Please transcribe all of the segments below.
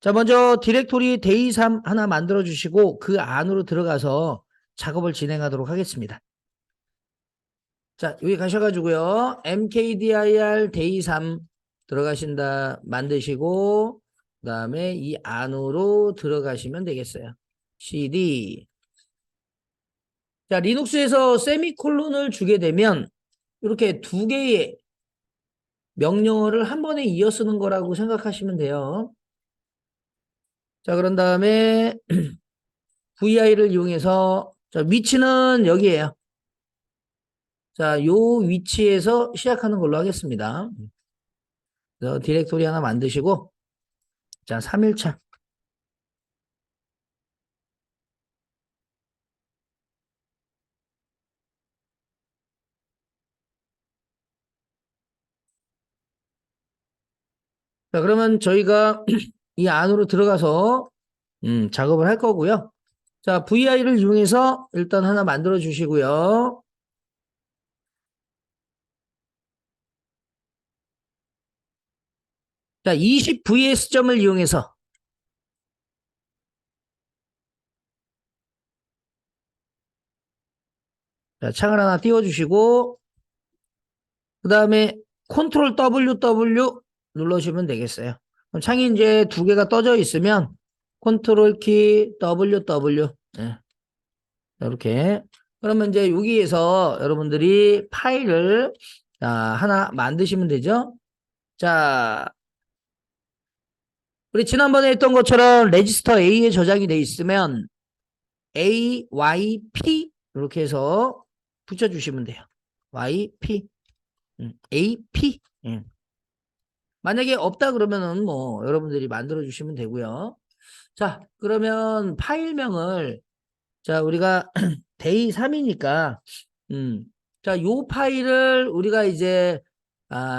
자, 먼저 디렉토리 데이3 하나 만들어 주시고 그 안으로 들어가서 작업을 진행하도록 하겠습니다. 자, 여기 가셔가지고요. mkdir 데이3 들어가신다 만드시고 그 다음에 이 안으로 들어가시면 되겠어요. cd. 자, 리눅스에서 세미콜론을 주게 되면 이렇게 두 개의 명령어를 한 번에 이어 쓰는 거라고 생각하시면 돼요. 자, 그런 다음에 vi를 이용해서 자, 위치는 여기에요. 자, 요 위치에서 시작하는 걸로 하겠습니다. 그래서 디렉토리 하나 만드시고 자, 3일차. 자, 그러면 저희가 이 안으로 들어가서 작업을 할 거고요. 자, vi를 이용해서 일단 하나 만들어 주시고요. 자, 20vs점을 이용해서 자, 창을 하나 띄워 주시고 그 다음에 컨트롤 WW 눌러주시면 되겠어요. 그럼 창이 이제 두 개가 떠져 있으면 컨트롤 키 WW 네. 이렇게 그러면 이제 여기에서 여러분들이 파일을 하나 만드시면 되죠. 자, 우리 지난번에 했던 것처럼 레지스터 A에 저장이 돼 있으면 AYP 이렇게 해서 붙여주시면 돼요. YP AP 만약에 없다 그러면은 뭐 여러분들이 만들어 주시면 되고요. 자, 그러면 파일명을 자, 우리가 데이 3이니까 자, 요 파일을 우리가 이제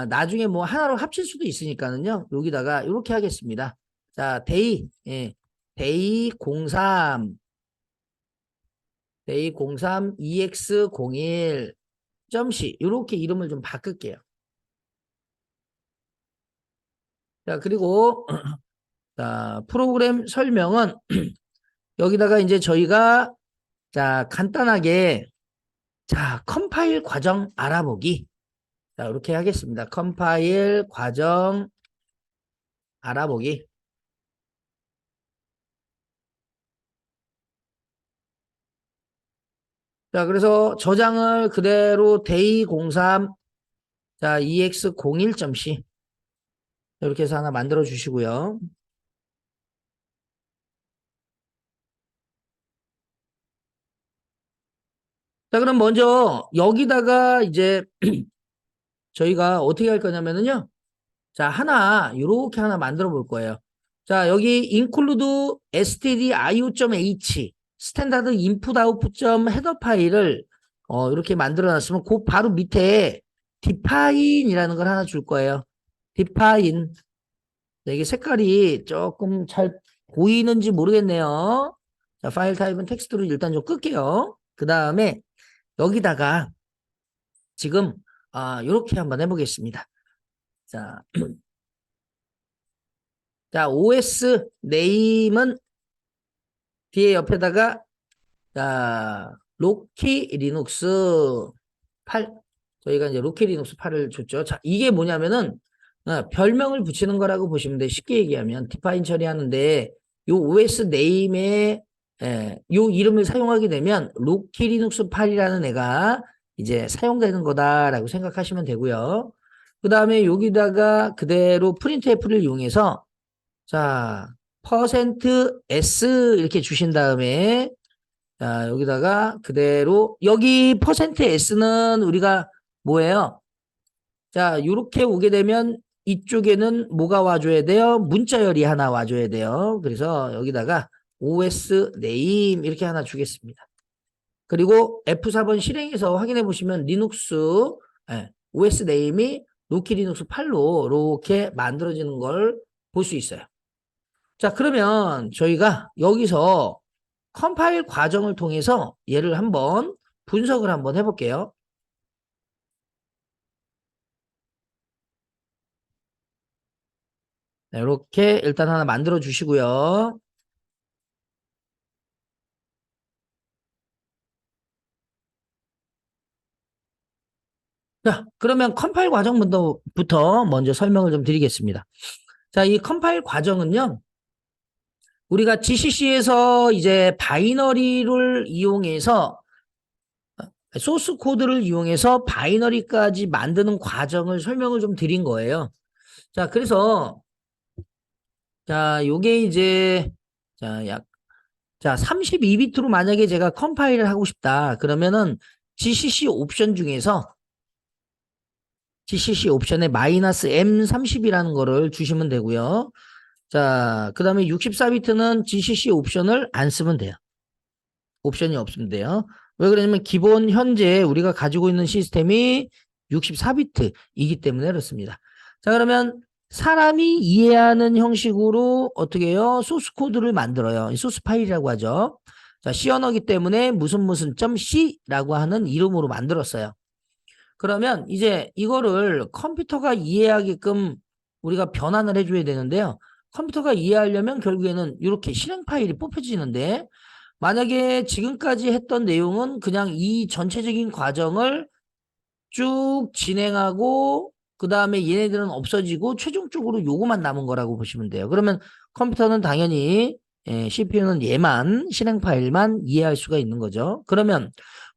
나중에 뭐 하나로 합칠 수도 있으니까는요. 여기다가 이렇게 하겠습니다. 자, 데이 03 데이 03 ex01.c 이렇게 이름을 좀 바꿀게요. 자, 그리고 자, 프로그램 설명은 여기다가 이제 저희가 자, 간단하게 자, 컴파일 과정 알아보기. 자, 이렇게 하겠습니다. 컴파일 과정 알아보기. 자, 그래서 저장을 그대로 day03 자, ex01.c 이렇게 해서 하나 만들어 주시고요. 자, 그럼 먼저 여기다가 이제 저희가 어떻게 할 거냐면은요. 자, 이렇게 하나 만들어 볼 거예요. 자, 여기 include stdio.h 스탠다드 인풋 아웃풋 헤더 파일을 이렇게 만들어 놨으면 그 바로 밑에 define이라는 걸 하나 줄 거예요. define. 이게 색깔이 조금 잘 보이는지 모르겠네요. 자, 파일 타입은 텍스트로 일단 좀 끌게요. 그 다음에 여기다가 지금 이렇게 한번 해보겠습니다. 자, 자, OS 네임은 뒤에 옆에다가 자, 로키 리눅스 8 저희가 이제 로키 리눅스 8을 줬죠. 자, 이게 뭐냐면은 별명을 붙이는 거라고 보시면 돼요. 쉽게 얘기하면 디파인 처리하는데 요 OS 네임에 요 이름을 사용하게 되면 로키 리눅스 8이라는 애가 이제 사용되는 거다라고 생각하시면 되고요. 그 다음에 여기다가 그대로 프린트F를 이용해서 자, 퍼센트 %S 이렇게 주신 다음에 자, 여기다가 그대로 여기 퍼센트 %S는 우리가 뭐예요? 자, 이렇게 오게 되면 이쪽에는 뭐가 와줘야 돼요? 문자열이 하나 와줘야 돼요. 그래서 여기다가 OS name 이렇게 하나 주겠습니다. 그리고 F4번 실행해서 확인해 보시면 리눅스 OS name이 로키 리눅스 8로 이렇게 만들어지는 걸 볼 수 있어요. 자, 그러면 저희가 여기서 컴파일 과정을 통해서 얘를 한번 분석을 한번 해볼게요. 네, 이렇게 일단 하나 만들어 주시고요. 자, 그러면 컴파일 과정부터 먼저 설명을 좀 드리겠습니다. 자, 이 컴파일 과정은요, 우리가 GCC에서 이제 바이너리를 이용해서 소스 코드를 이용해서 바이너리까지 만드는 과정을 설명을 좀 드린 거예요. 자, 그래서 자, 요게 이제 자, 32비트로 만약에 제가 컴파일을 하고 싶다. 그러면은 GCC 옵션 중에서 GCC 옵션에 마이너스 M30이라는 거를 주시면 되고요. 자, 그 다음에 64비트는 GCC 옵션을 안 쓰면 돼요. 옵션이 없으면 돼요. 왜 그러냐면 기본 현재 우리가 가지고 있는 시스템이 64비트이기 때문에 그렇습니다. 자, 그러면 사람이 이해하는 형식으로 어떻게 해요? 소스 코드를 만들어요. 이 소스 파일이라고 하죠. 자, C 언어기 때문에 무슨 .c라고 하는 이름으로 만들었어요. 그러면 이제 이거를 컴퓨터가 이해하게끔 우리가 변환을 해줘야 되는데요. 컴퓨터가 이해하려면 결국에는 이렇게 실행 파일이 뽑혀지는데 만약에 지금까지 했던 내용은 그냥 이 전체적인 과정을 쭉 진행하고 그 다음에 얘네들은 없어지고 최종적으로 요거만 남은 거라고 보시면 돼요. 그러면 컴퓨터는 당연히 CPU는 얘만 실행 파일만 이해할 수가 있는 거죠. 그러면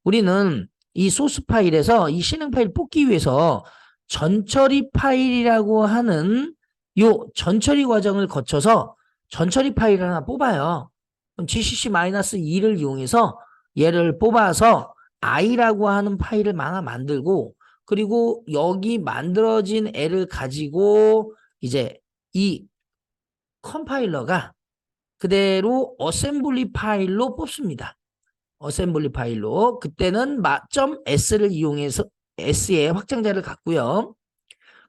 우리는 이 소스 파일에서 이 실행 파일 뽑기 위해서 전처리 파일이라고 하는 요 전처리 과정을 거쳐서 전처리 파일을 하나 뽑아요. GCC-2를 이용해서 얘를 뽑아서 i라고 하는 파일을 하나 만들고 그리고 여기 만들어진 애를 가지고 이제 이 컴파일러가 그대로 어셈블리 파일로 뽑습니다. 어셈블리 파일로 그때는 .s를 이용해서 s의 확장자를 갖고요.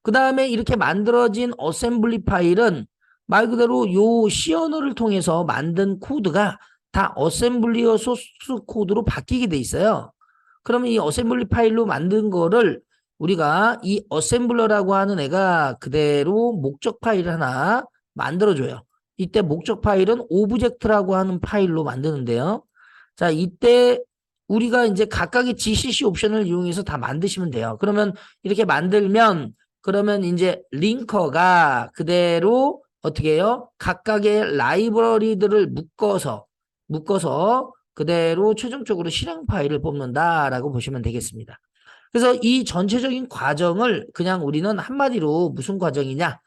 그 다음에 이렇게 만들어진 어셈블리 파일은 말 그대로 요 C 언어를 통해서 만든 코드가 다 어셈블리어 소스 코드로 바뀌게 돼 있어요. 그러면 이 어셈블리 파일로 만든 거를 우리가 이 어셈블러라고 하는 애가 그대로 목적 파일을 하나 만들어줘요. 이때 목적 파일은 오브젝트라고 하는 파일로 만드는데요. 자, 이때 우리가 이제 각각의 GCC 옵션을 이용해서 다 만드시면 돼요. 그러면 이렇게 만들면 그러면 이제 링커가 그대로 어떻게 해요? 각각의 라이브러리들을 묶어서 그대로 최종적으로 실행 파일을 뽑는다라고 보시면 되겠습니다. 그래서 이 전체적인 과정을 그냥 우리는 한마디로 무슨 과정이냐?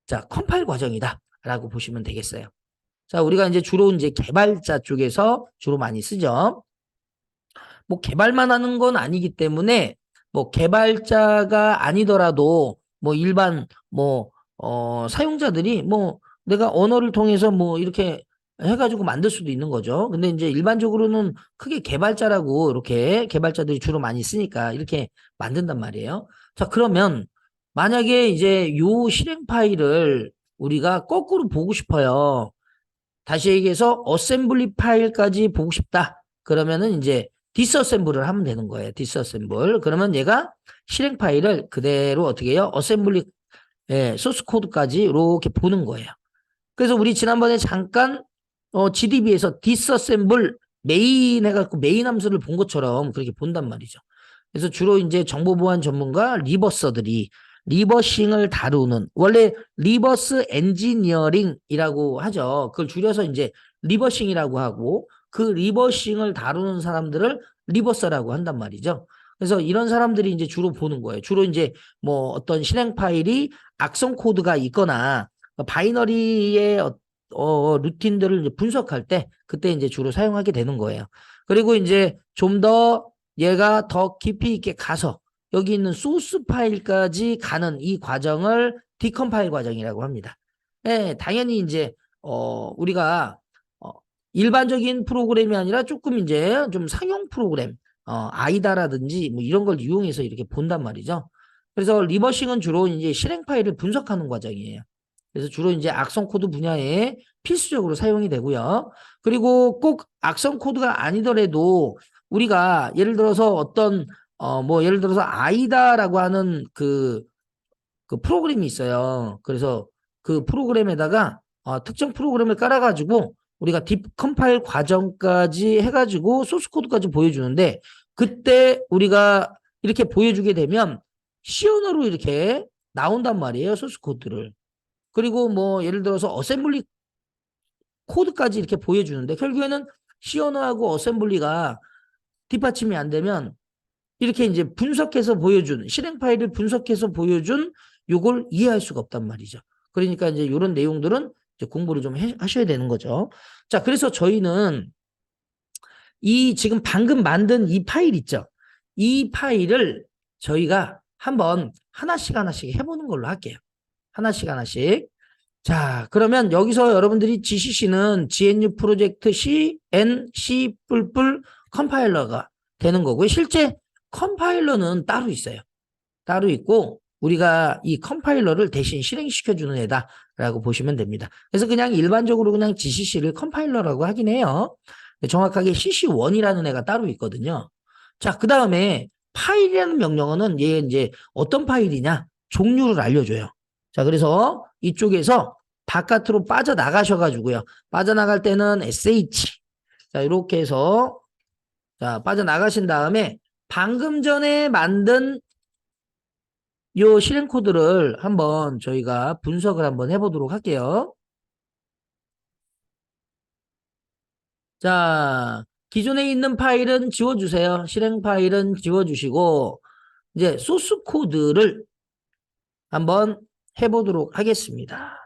자, 컴파일 과정이다라고 보시면 되겠어요. 자, 우리가 이제 주로 이제 개발자 쪽에서 주로 많이 쓰죠. 뭐 개발만 하는 건 아니기 때문에 뭐 개발자가 아니더라도 뭐 일반 뭐 사용자들이 뭐 내가 언어를 통해서 뭐 이렇게 해가지고 만들 수도 있는 거죠. 근데 이제 일반적으로는 크게 개발자라고 이렇게 개발자들이 주로 많이 쓰니까 이렇게 만든단 말이에요. 자, 그러면 만약에 이제 요 실행 파일을 우리가 거꾸로 보고 싶어요. 다시 얘기해서 어셈블리 파일까지 보고 싶다. 그러면은 이제 디스어셈블을 하면 되는 거예요. 디스어셈블. 그러면 얘가 실행 파일을 그대로 어떻게 해요? 어셈블리 소스 코드까지 이렇게 보는 거예요. 그래서 우리 지난번에 잠깐 GDB에서 디스어셈블 메인 해갖고 메인 함수를 본 것처럼 그렇게 본단 말이죠. 그래서 주로 이제 정보보안 전문가 리버서들이 리버싱을 다루는 원래 리버스 엔지니어링이라고 하죠. 그걸 줄여서 이제 리버싱이라고 하고 그 리버싱을 다루는 사람들을 리버서라고 한단 말이죠. 그래서 이런 사람들이 이제 주로 보는 거예요. 주로 이제 뭐 어떤 실행 파일이 악성 코드가 있거나 바이너리의 루틴들을 이제 분석할 때 그때 이제 주로 사용하게 되는 거예요. 그리고 이제 좀 더 얘가 더 깊이 있게 가서 여기 있는 소스 파일까지 가는 이 과정을 디컴파일 과정이라고 합니다. 네, 당연히 이제 우리가 일반적인 프로그램이 아니라 조금 이제 좀 상용 프로그램 아이다라든지 뭐 이런 걸 이용해서 이렇게 본단 말이죠. 그래서 리버싱은 주로 이제 실행 파일을 분석하는 과정이에요. 그래서 주로 이제 악성 코드 분야에 필수적으로 사용이 되고요. 그리고 꼭 악성 코드가 아니더라도 우리가 예를 들어서 어떤 뭐 예를 들어서 아이다라고 하는 그 프로그램이 있어요. 그래서 그 프로그램에다가 특정 프로그램을 깔아가지고 우리가 딥 컴파일 과정까지 해가지고 소스 코드까지 보여주는데 그때 우리가 이렇게 보여주게 되면 C 언어로 이렇게 나온단 말이에요. 소스 코드를. 그리고 뭐 예를 들어서 어셈블리 코드까지 이렇게 보여주는데 결국에는 C 언어하고 어셈블리가 뒷받침이 안 되면 이렇게 이제 분석해서 보여준 실행 파일을 분석해서 보여준 요걸 이해할 수가 없단 말이죠. 그러니까 이제 이런 내용들은 이제 공부를 좀 하셔야 되는 거죠. 자, 그래서 저희는 이 지금 방금 만든 이 파일 있죠. 이 파일을 저희가 한번 하나씩 해보는 걸로 할게요. 하나씩. 자, 그러면 여기서 여러분들이 GCC는 GNU 프로젝트 C, N, C++ 컴파일러가 되는 거고요. 실제 컴파일러는 따로 있어요. 따로 있고 우리가 이 컴파일러를 대신 실행시켜주는 애다라고 보시면 됩니다. 그래서 그냥 일반적으로 그냥 GCC를 컴파일러라고 하긴 해요. 정확하게 CC1이라는 애가 따로 있거든요. 자, 그 다음에 파일이라는 명령어는 얘 이제 어떤 파일이냐 종류를 알려줘요. 자, 그래서 이쪽에서 바깥으로 빠져나가셔가지고요. 빠져나갈 때는 SH. 자, 이렇게 해서 자, 빠져나가신 다음에 방금 전에 만든 요 실행 코드를 한번 저희가 분석을 한번 해보도록 할게요. 자, 기존에 있는 파일은 지워주세요. 실행 파일은 지워주시고 이제 소스 코드를 한번 해보도록 하겠습니다.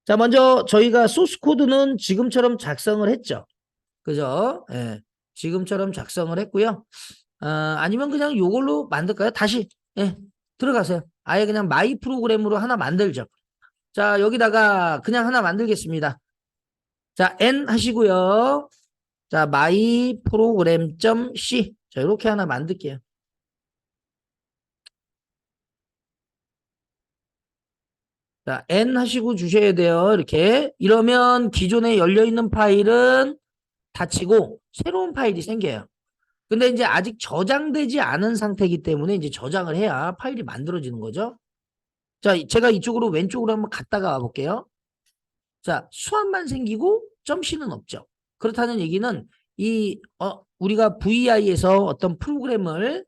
자, 먼저 저희가 소스 코드는 지금처럼 작성을 했죠. 그죠? 예, 지금처럼 작성을 했고요. 아니면 그냥 요걸로 만들까요? 다시 예, 들어가세요. 아예 그냥 마이 프로그램으로 하나 만들죠. 자, 여기다가 그냥 하나 만들겠습니다. 자, n 하시고요. 자, my program.c. 자, 이렇게 하나 만들게요. 자, n 하시고 주셔야 돼요. 이렇게. 이러면 기존에 열려있는 파일은 닫히고 새로운 파일이 생겨요. 근데 이제 아직 저장되지 않은 상태이기 때문에 이제 저장을 해야 파일이 만들어지는 거죠. 자, 제가 이쪽으로 왼쪽으로 한번 갔다가 와볼게요. 자, 수압만 생기고 점C는 없죠. 그렇다는 얘기는 우리가 VI에서 어떤 프로그램을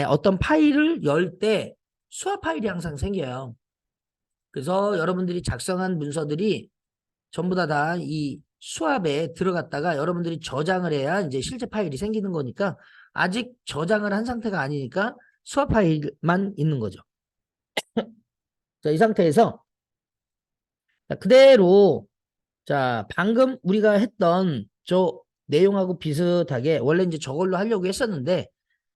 어떤 파일을 열 때 수압 파일이 항상 생겨요. 그래서 여러분들이 작성한 문서들이 전부 다 이 수압에 들어갔다가 여러분들이 저장을 해야 이제 실제 파일이 생기는 거니까 아직 저장을 한 상태가 아니니까 수압 파일만 있는 거죠. 자, 이 상태에서 그대로 자, 방금 우리가 했던 저 내용하고 비슷하게 원래 이제 저걸로 하려고 했었는데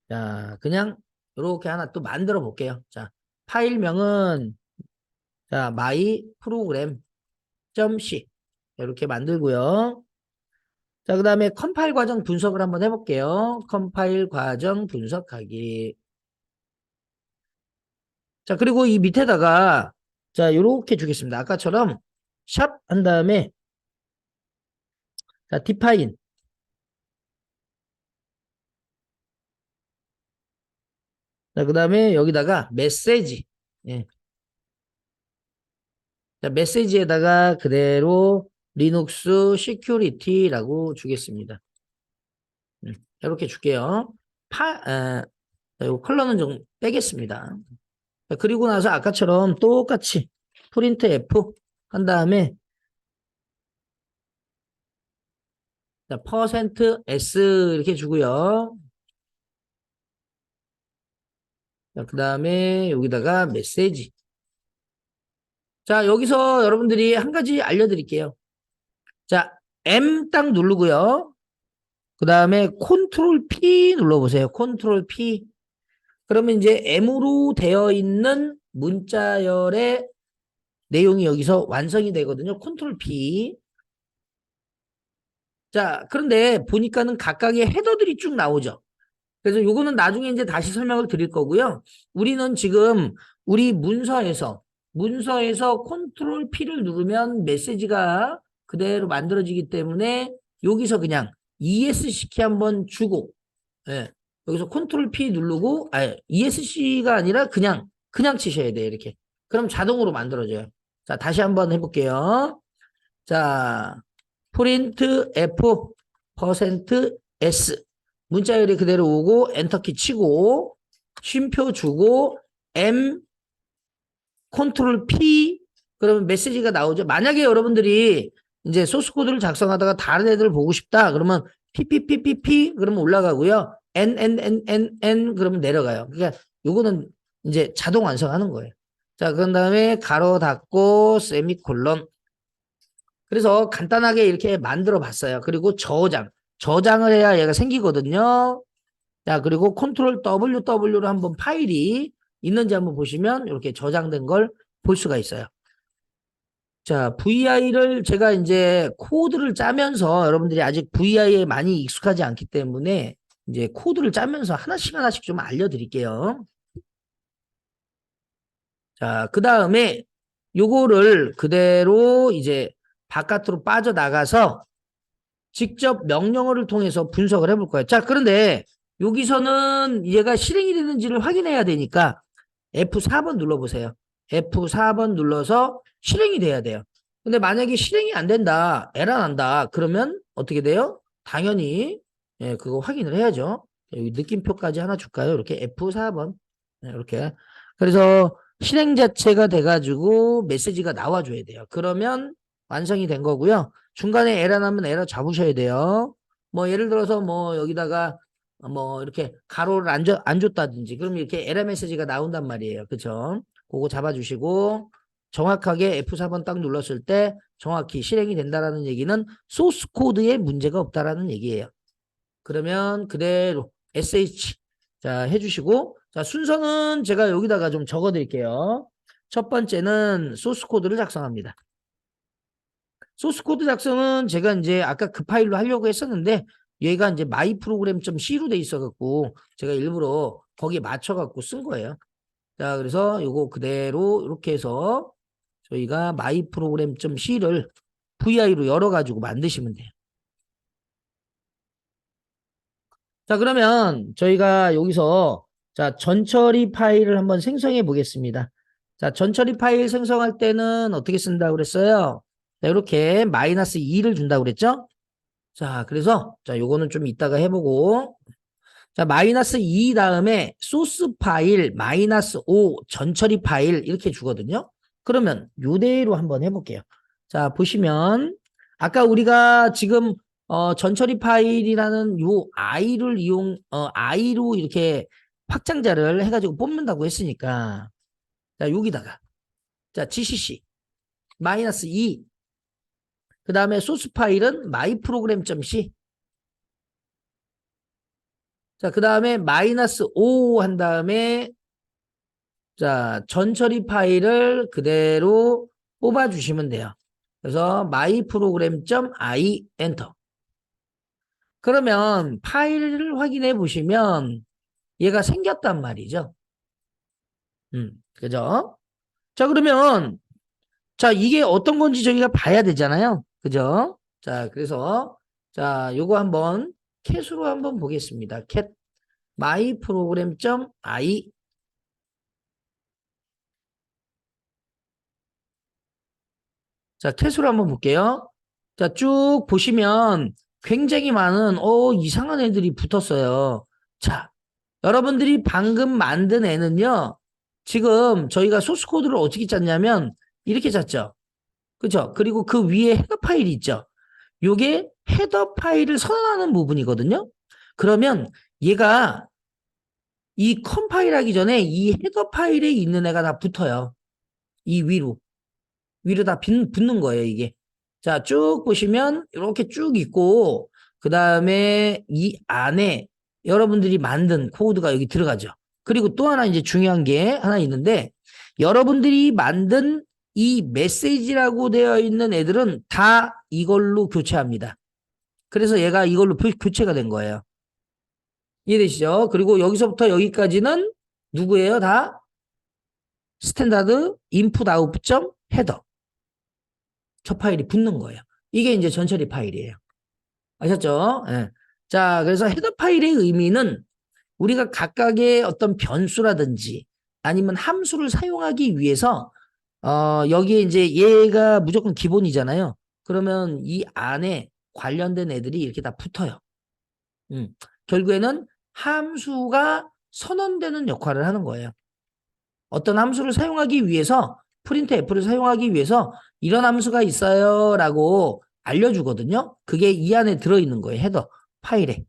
자, 그냥 이렇게 하나 또 만들어 볼게요. 자, 파일명은 자, my program.c 이렇게 만들고요. 자, 그 다음에 컴파일 과정 분석을 한번 해볼게요. 컴파일 과정 분석하기. 자, 그리고 이 밑에다가 자, 요렇게 주겠습니다. 아까처럼 샵 한 다음에 자, define. 자, 그 다음에 여기다가 메시지. 예. 자, 메시지에다가 그대로 리눅스 시큐리티라고 주겠습니다. 이렇게 줄게요. 이 컬러는 좀 빼겠습니다. 자, 그리고 나서 아까처럼 똑같이 프린트 F 한 다음에 자, %s 이렇게 주고요. 자, 그 다음에 여기다가 메시지. 자, 여기서 여러분들이 한 가지 알려드릴게요. 자, M 딱 누르고요. 그 다음에 컨트롤 P 눌러보세요. 컨트롤 P. 그러면 이제 M으로 되어 있는 문자열의 내용이 여기서 완성이 되거든요. 컨트롤 P. 자, 그런데 보니까는 각각의 헤더들이 쭉 나오죠. 그래서 요거는 나중에 이제 다시 설명을 드릴 거고요. 우리는 지금 우리 문서에서 컨트롤 P를 누르면 메시지가 그대로 만들어지기 때문에 여기서 그냥 ESC 키 한번 주고 예, 여기서 컨트롤 P 누르고 ESC가 아니라 그냥 치셔야 돼요. 이렇게 그럼 자동으로 만들어져요. 자, 다시 한번 해볼게요. 자, 프린트 F 퍼센트 %S 문자열이 그대로 오고 엔터키 치고 쉼표 주고 M 컨트롤 P 그러면 메시지가 나오죠. 만약에 여러분들이 이제 소스 코드를 작성하다가 다른 애들 보고 싶다 그러면 PPPPP 그러면 올라가고요. N 그러면 내려가요. 그러니까 요거는 이제 자동 완성하는 거예요. 자, 그런 다음에 가로 닫고 세미콜론. 그래서 간단하게 이렇게 만들어 봤어요. 그리고 저장을 해야 얘가 생기거든요. 자, 그리고 컨트롤 WW로 한번 파일이 있는지 한번 보시면 이렇게 저장된 걸 볼 수가 있어요. 자, VI를 제가 이제 코드를 짜면서 여러분들이 아직 VI에 많이 익숙하지 않기 때문에 이제 코드를 짜면서 하나씩 좀 알려드릴게요. 자, 그 다음에 요거를 그대로 이제 바깥으로 빠져나가서 직접 명령어를 통해서 분석을 해볼 거예요. 자, 그런데 여기서는 얘가 실행이 되는지를 확인해야 되니까 F4번 눌러보세요. F4번 눌러서 실행이 돼야 돼요. 근데 만약에 실행이 안 된다, 에러 난다, 그러면 어떻게 돼요? 당연히 예, 그거 확인을 해야죠. 여기 느낌표까지 하나 줄까요? 이렇게 F4번 이렇게. 그래서 실행 자체가 돼가지고 메시지가 나와줘야 돼요. 그러면 완성이 된 거고요. 중간에 에러 나면 에러 잡으셔야 돼요. 뭐 예를 들어서 뭐 여기다가 뭐 이렇게 가로를 안 줬다든지 그럼 이렇게 에러 메시지가 나온단 말이에요. 그쵸? 그거 잡아주시고 정확하게 F4번 딱 눌렀을 때 정확히 실행이 된다라는 얘기는 소스 코드에 문제가 없다라는 얘기예요. 그러면 그대로 SH 자 해주시고 자 순서는 제가 여기다가 좀 적어 드릴게요. 첫 번째는 소스 코드를 작성합니다. 소스 코드 작성은 제가 이제 아까 그 파일로 하려고 했었는데 얘가 이제 마이 프로그램.c로 돼 있어 갖고 제가 일부러 거기에 맞춰 갖고 쓴 거예요. 자, 그래서 요거 그대로 이렇게 해서 저희가 마이 프로그램.c를 VI로 열어 가지고 만드시면 돼요. 자, 그러면 저희가 여기서 자, 전처리 파일을 한번 생성해 보겠습니다. 자, 전처리 파일 생성할 때는 어떻게 쓴다고 그랬어요? 자, 이렇게 마이너스 2를 준다고 그랬죠? 자, 그래서 자, 요거는 좀 이따가 해보고 자, 마이너스 2 다음에 소스 파일 마이너스 5 전처리 파일 이렇게 주거든요. 그러면 요대로 한번 해볼게요. 자, 보시면 아까 우리가 지금 전처리 파일이라는 요 I로 이렇게 확장자를 해가지고 뽑는다고 했으니까 자, 여기다가 자, GCC 마이너스 2 그 다음에 소스 파일은 my program.c 자, 그 다음에 마이너스 5 한 다음에 자, 전처리 파일을 그대로 뽑아주시면 돼요. 그래서 myprogram.i 엔터. 그러면 파일을 확인해 보시면 얘가 생겼단 말이죠. 그죠? 자, 그러면 자, 이게 어떤 건지 저희가 봐야 되잖아요. 그죠? 자, 그래서 자, 요거 한번 캣으로 한번 보겠습니다. 캣 myprogram.i 자, 캣으로 한번 볼게요. 자, 쭉 보시면 굉장히 많은 이상한 애들이 붙었어요. 자, 여러분들이 방금 만든 애는요. 지금 저희가 소스 코드를 어떻게 짰냐면 이렇게 짰죠. 그죠? 그리고 그 위에 헤더 파일이 있죠. 요게 헤더 파일을 선언하는 부분이거든요. 그러면 얘가 이 컴파일하기 전에 이 헤더 파일에 있는 애가 다 붙어요. 이 위로 다 붙는 거예요, 이게. 자, 쭉 보시면 이렇게 쭉 있고 그 다음에 이 안에 여러분들이 만든 코드가 여기 들어가죠. 그리고 또 하나 이제 중요한 게 하나 있는데 여러분들이 만든 이 메시지라고 되어 있는 애들은 다 이걸로 교체합니다. 그래서 얘가 이걸로 교체가 된 거예요. 이해되시죠? 그리고 여기서부터 여기까지는 누구예요? 다 스탠다드 인풋 아웃풋 점 헤더 첫 파일이 붙는 거예요. 이게 이제 전처리 파일이에요. 아셨죠? 예. 자, 그래서 헤더 파일의 의미는 우리가 각각의 어떤 변수라든지 아니면 함수를 사용하기 위해서 여기에 이제 얘가 무조건 기본이잖아요. 그러면 이 안에 관련된 애들이 이렇게 다 붙어요. 결국에는 함수가 선언되는 역할을 하는 거예요. 어떤 함수를 사용하기 위해서 프린트F를 사용하기 위해서 이런 함수가 있어요 라고 알려주거든요. 그게 이 안에 들어있는 거예요. 헤더 파일에.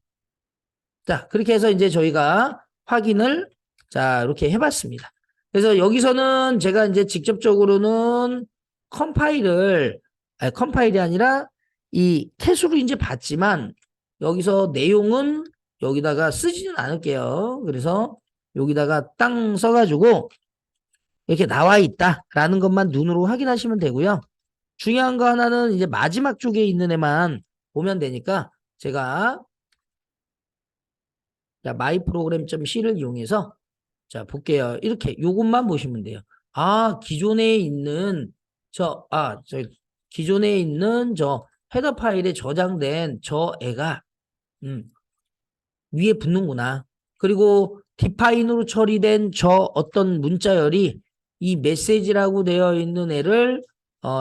자, 그렇게 해서 이제 저희가 확인을 자 이렇게 해봤습니다. 그래서 여기서는 제가 이제 직접적으로는 컴파일이 아니라 이 캐수로 이제 봤지만 여기서 내용은 여기다가 쓰지는 않을게요. 그래서 여기다가 땅 써가지고 이렇게 나와 있다라는 것만 눈으로 확인하시면 되고요. 중요한 거 하나는 이제 마지막 쪽에 있는 애만 보면 되니까 제가 자, myprogram.c를 이용해서 자, 볼게요. 이렇게 요것만 보시면 돼요. 아, 기존에 있는 저 헤더 파일에 저장된 저 애가 음, 위에 붙는구나. 그리고 디파인으로 처리된 저 어떤 문자열이 이 메시지라고 되어 있는 애를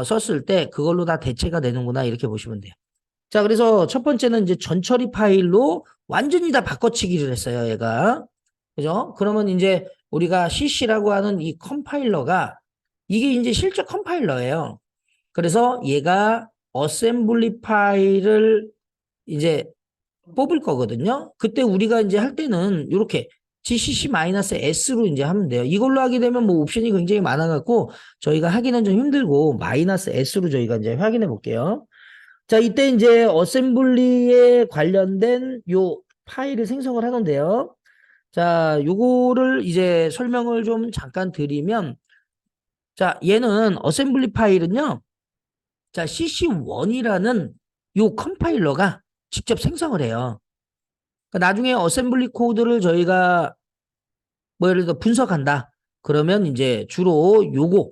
썼을 때 그걸로 다 대체가 되는구나. 이렇게 보시면 돼요. 자, 그래서 첫 번째는 이제 전처리 파일로 완전히 다 바꿔치기를 했어요, 얘가. 그죠? 그러면 이제 우리가 CC라고 하는 이 컴파일러가 이게 이제 실제 컴파일러예요. 그래서 얘가 어셈블리 파일을 이제 뽑을 거거든요. 그때 우리가 이제 할 때는 이렇게 GCC-S로 이제 하면 돼요. 이걸로 하게 되면 뭐 옵션이 굉장히 많아갖고 저희가 하기는 좀 힘들고 마이너스 S로 저희가 이제 확인해 볼게요. 자, 이때 이제 어셈블리에 관련된 요 파일을 생성을 하는데요. 자, 요거를 이제 설명을 좀 잠깐 드리면, 자, 얘는 어셈블리 파일은요, 자, CC1이라는 요 컴파일러가 직접 생성을 해요. 그러니까 나중에 어셈블리 코드를 저희가 뭐 예를 들어 분석한다. 그러면 이제 주로 요거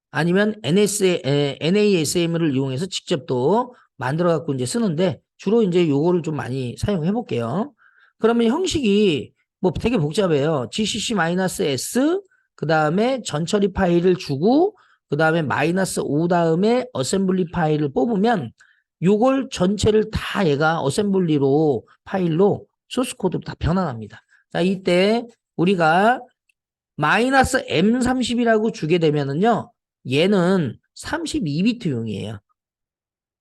아니면 NASM을 이용해서 직접 또 만들어 갖고 이제 쓰는데 주로 이제 요거를 좀 많이 사용해 볼게요. 그러면 형식이 뭐 되게 복잡해요. GCC-S 그 다음에 전처리 파일을 주고 그 다음에 -5 다음에 어셈블리 파일을 뽑으면 요걸 전체를 다 얘가 어셈블리로 파일로 소스 코드로 다 변환합니다. 자, 이때 우리가 -M30이라고 주게 되면은요. 얘는 32비트용이에요.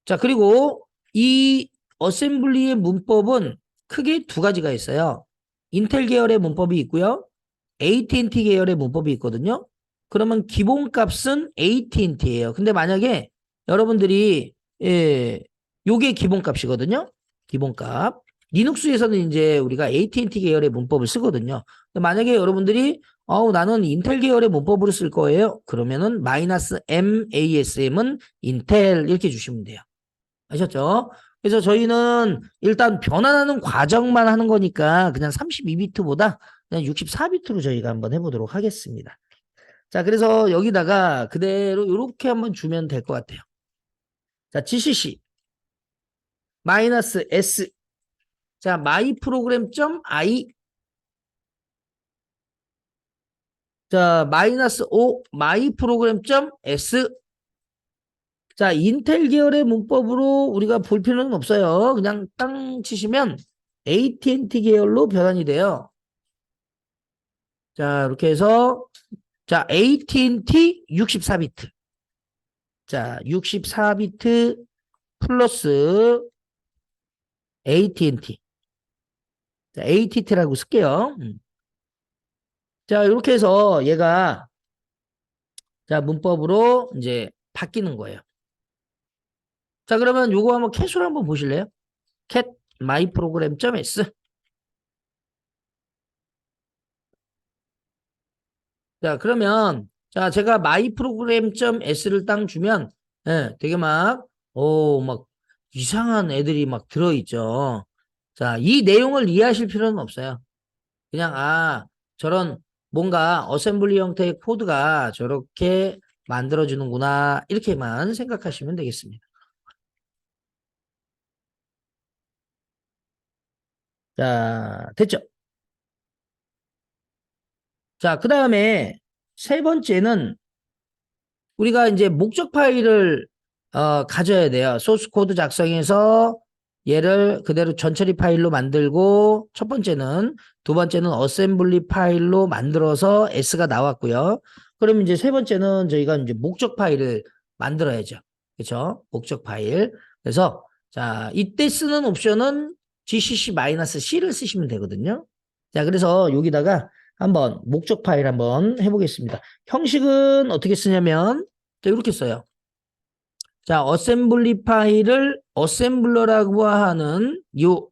자, 그리고 이 어셈블리의 문법은 크게 두 가지가 있어요. 인텔 계열의 문법이 있고요. AT&T 계열의 문법이 있거든요. 그러면 기본값은 AT&T예요. 근데 만약에 여러분들이 요게 기본값이거든요. 기본값. 리눅스에서는 이제 우리가 AT&T 계열의 문법을 쓰거든요. 만약에 여러분들이 나는 인텔 계열의 문법으로 쓸 거예요. 그러면은 -MASM은 인텔 이렇게 주시면 돼요. 아셨죠? 그래서 저희는 일단 변환하는 과정만 하는 거니까 그냥 32비트보다 그냥 64비트로 저희가 한번 해보도록 하겠습니다. 자, 그래서 여기다가 그대로 이렇게 한번 주면 될 것 같아요. 자, GCC -S 자, myprogram.i 자, -5 myprogram.s 자, 인텔 계열의 문법으로 우리가 볼 필요는 없어요. 그냥 땅 치시면 AT&T 계열로 변환이 돼요. 자, 이렇게 해서 자, AT&T 64비트. 자, 64비트 플러스 AT&T. 자, AT&T라고 쓸게요. 자, 이렇게 해서 얘가 자, 문법으로 이제 바뀌는 거예요. 자, 그러면 요거 한번 캣으로 한번 보실래요? cat myprogram.s. 자, 그러면 자, 제가 myprogram.s를 딱 주면 되게 막 이상한 애들이 막 들어있죠. 자, 이 내용을 이해하실 필요는 없어요. 그냥 저런 뭔가 어셈블리 형태의 코드가 저렇게 만들어지는구나 이렇게만 생각하시면 되겠습니다. 자, 됐죠? 자, 그 다음에 세 번째는 우리가 이제 목적 파일을 가져야 돼요. 소스 코드 작성해서 얘를 그대로 전처리 파일로 만들고 첫 번째는 두 번째는 어셈블리 파일로 만들어서 S가 나왔고요. 그럼 이제 세 번째는 저희가 이제 목적 파일을 만들어야죠. 그렇죠? 목적 파일. 그래서 자, 이때 쓰는 옵션은 gcc-c를 쓰시면 되거든요. 자, 그래서 여기다가 한번 목적 파일 한번 해보겠습니다. 형식은 어떻게 쓰냐면 자, 이렇게 써요. 자, 어셈블리 파일을 어셈블러라고 하는 요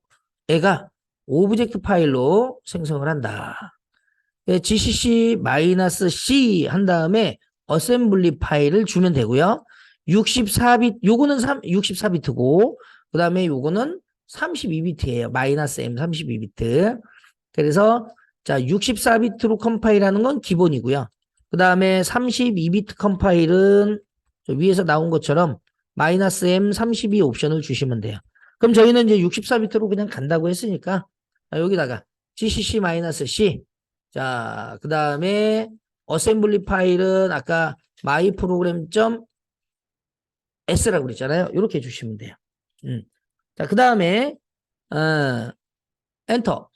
애가 오브젝트 파일로 생성을 한다. gcc-c 한 다음에 어셈블리 파일을 주면 되고요. 64비트, 요거는 64비트고, 그 다음에 요거는 32비트예요. -m 32비트. 그래서, 자, 64비트로 컴파일하는 건 기본이고요. 그 다음에 32비트 컴파일은 위에서 나온 것처럼 -m 32 옵션을 주시면 돼요. 그럼 저희는 이제 64비트로 그냥 간다고 했으니까, 여기다가 gcc-c 자, 그 다음에 어셈블리 파일은 아까 myprogram.s라고 그랬잖아요. 이렇게 해주시면 돼요. 자, 그 다음에 엔터.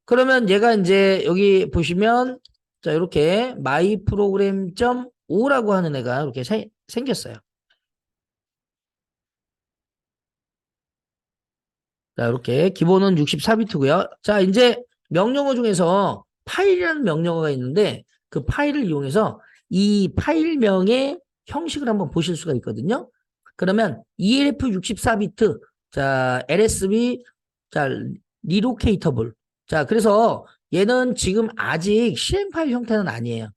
그러면 얘가 이제 여기 보시면 자, 이렇게 myprogram.o라고 하는 애가 이렇게 생겼어요. 자, 이렇게 기본은 64비트고요. 자, 이제 명령어 중에서 파일이라는 명령어가 있는데 그 파일을 이용해서 이 파일명의 형식을 한번 보실 수가 있거든요. 그러면 ELF 64비트, 자, LSB, 자, 리로케이터블. 자, 그래서 얘는 지금 아직 실행 파일 형태는 아니에요.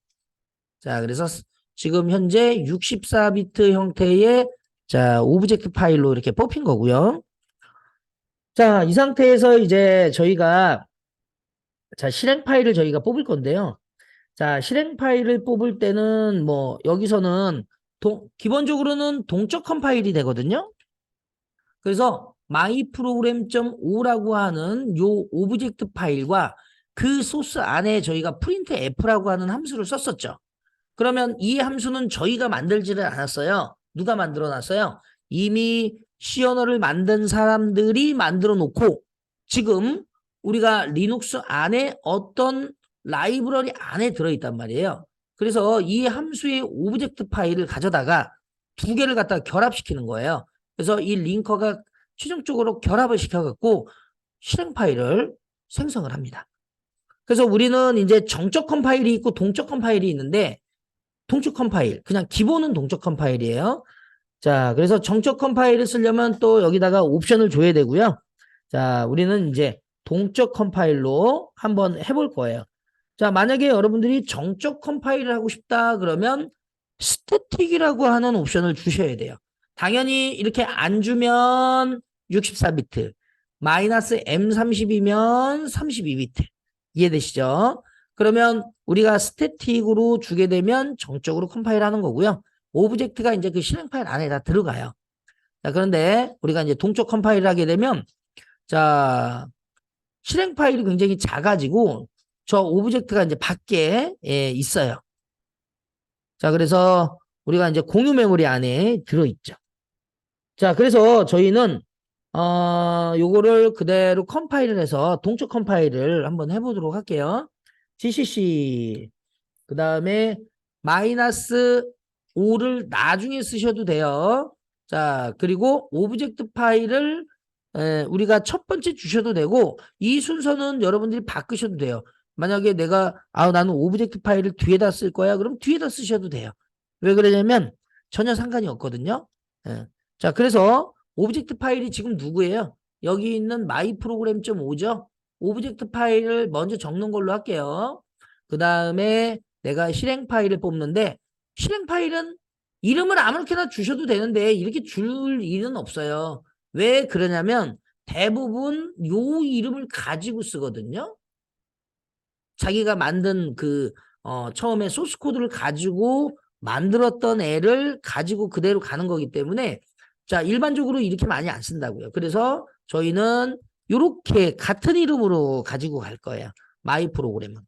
자, 그래서 지금 현재 64비트 형태의 자, 오브젝트 파일로 이렇게 뽑힌 거고요. 자, 이 상태에서 이제 저희가 자, 실행 파일을 저희가 뽑을 건데요. 자, 실행 파일을 뽑을 때는 뭐 여기서는 기본적으로는 동적 컴파일이 되거든요. 그래서 myprogram.o라고 하는 요 오브젝트 파일과 그 소스 안에 저희가 printf라고 하는 함수를 썼었죠. 그러면 이 함수는 저희가 만들지를 않았어요. 누가 만들어 놨어요? 이미 C 언어를 만든 사람들이 만들어 놓고 지금 우리가 리눅스 안에 어떤 라이브러리 안에 들어있단 말이에요. 그래서 이 함수의 오브젝트 파일을 가져다가 두 개를 갖다가 결합시키는 거예요. 그래서 이 링커가 최종적으로 결합을 시켜갖고 실행 파일을 생성을 합니다. 그래서 우리는 이제 정적 컴파일이 있고 동적 컴파일이 있는데 동적 컴파일, 그냥 기본은 동적 컴파일이에요. 자, 그래서 정적 컴파일을 쓰려면 또 여기다가 옵션을 줘야 되고요. 자, 우리는 이제 동적 컴파일로 한번 해볼 거예요. 자, 만약에 여러분들이 정적 컴파일을 하고 싶다 그러면 스태틱이라고 하는 옵션을 주셔야 돼요. 당연히 이렇게 안 주면 64비트, -M30이면 32비트. 이해되시죠? 그러면 우리가 스태틱으로 주게 되면 정적으로 컴파일하는 거고요. 오브젝트가 이제 그 실행 파일 안에 다 들어가요. 자, 그런데 우리가 이제 동적 컴파일을 하게 되면 자, 실행 파일이 굉장히 작아지고 저 오브젝트가 이제 밖에 있어요. 자, 그래서 우리가 이제 공유 메모리 안에 들어있죠. 자, 그래서 저희는 요거를 그대로 컴파일을 해서 동적 컴파일을 한번 해보도록 할게요. gcc 그 다음에 -5를 나중에 쓰셔도 돼요. 자, 그리고 오브젝트 파일을 우리가 첫 번째 주셔도 되고 이 순서는 여러분들이 바꾸셔도 돼요. 만약에 내가 나는 오브젝트 파일을 뒤에다 쓸 거야. 그럼 뒤에다 쓰셔도 돼요. 왜 그러냐면 전혀 상관이 없거든요. 예. 자, 그래서 오브젝트 파일이 지금 누구예요? 여기 있는 myprogram.5죠. 오브젝트 파일을 먼저 적는 걸로 할게요. 그 다음에 내가 실행 파일을 뽑는데 실행 파일은 이름을 아무렇게나 주셔도 되는데 이렇게 줄 일은 없어요. 왜 그러냐면 대부분 요 이름을 가지고 쓰거든요. 자기가 만든 그 처음에 소스 코드를 가지고 만들었던 애를 가지고 그대로 가는 거기 때문에 자, 일반적으로 이렇게 많이 안 쓴다고요. 그래서 저희는 이렇게 같은 이름으로 가지고 갈 거예요. 마이 프로그램은.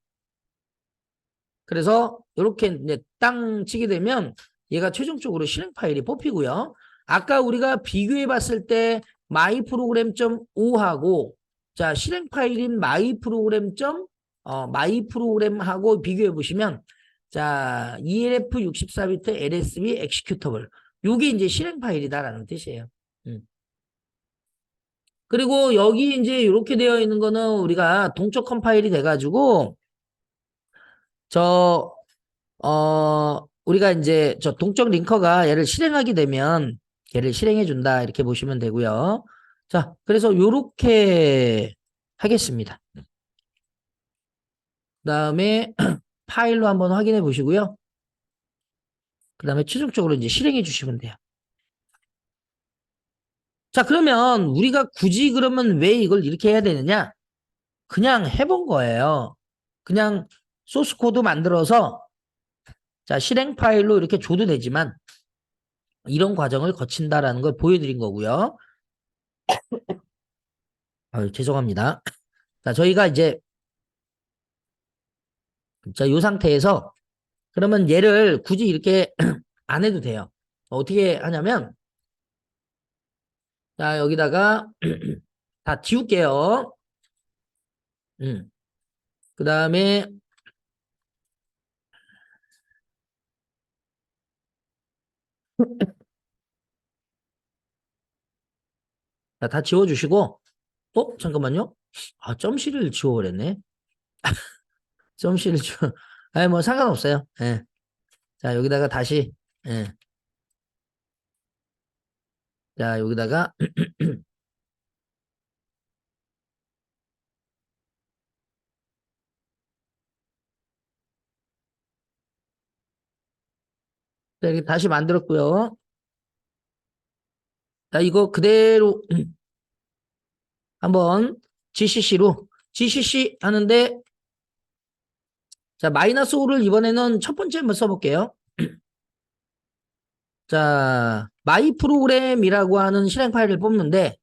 그래서 이렇게 이제 땅 치게 되면 얘가 최종적으로 실행 파일이 뽑히고요. 아까 우리가 비교해 봤을 때 my program.5하고 자, 실행 파일인 my my 프로그램하고 비교해 보시면 자, ELF 64비트 LSB executable 요게 이제 실행 파일이다라는 뜻이에요. 그리고 여기 이제 이렇게 되어 있는 거는 우리가 동적 컴파일이 돼가지고 저 우리가 이제 저 동적 링커가 얘를 실행하게 되면 얘를 실행해 준다 이렇게 보시면 되고요. 자, 그래서 요렇게 하겠습니다. 그다음에 파일로 한번 확인해 보시고요. 그다음에 최종적으로 이제 실행해 주시면 돼요. 자, 그러면 우리가 굳이 그러면 왜 이걸 이렇게 해야 되느냐? 그냥 해본 거예요. 그냥 소스 코드 만들어서 자, 실행 파일로 이렇게 줘도 되지만 이런 과정을 거친다라는 걸 보여드린 거고요. 아유, 죄송합니다. 자, 저희가 이제 자, 이 상태에서 그러면 얘를 굳이 이렇게 안 해도 돼요. 어떻게 하냐면 자, 여기다가 다 지울게요. 그 다음에 자, 다 지워주시고 잠깐만요. 아, 점씨를 지워버렸네. 점씨를 지워. 아니, 뭐 상관없어요. 예. 자, 여기다가 다시 예. 자, 여기다가 자, 이렇게 다시 만들었고요. 자, 이거 그대로 한번 GCC 하는데 자, 마이너스 5를 이번에는 첫 번째 한번 써볼게요. 자, 마이 프로그램이라고 하는 실행 파일을 뽑는데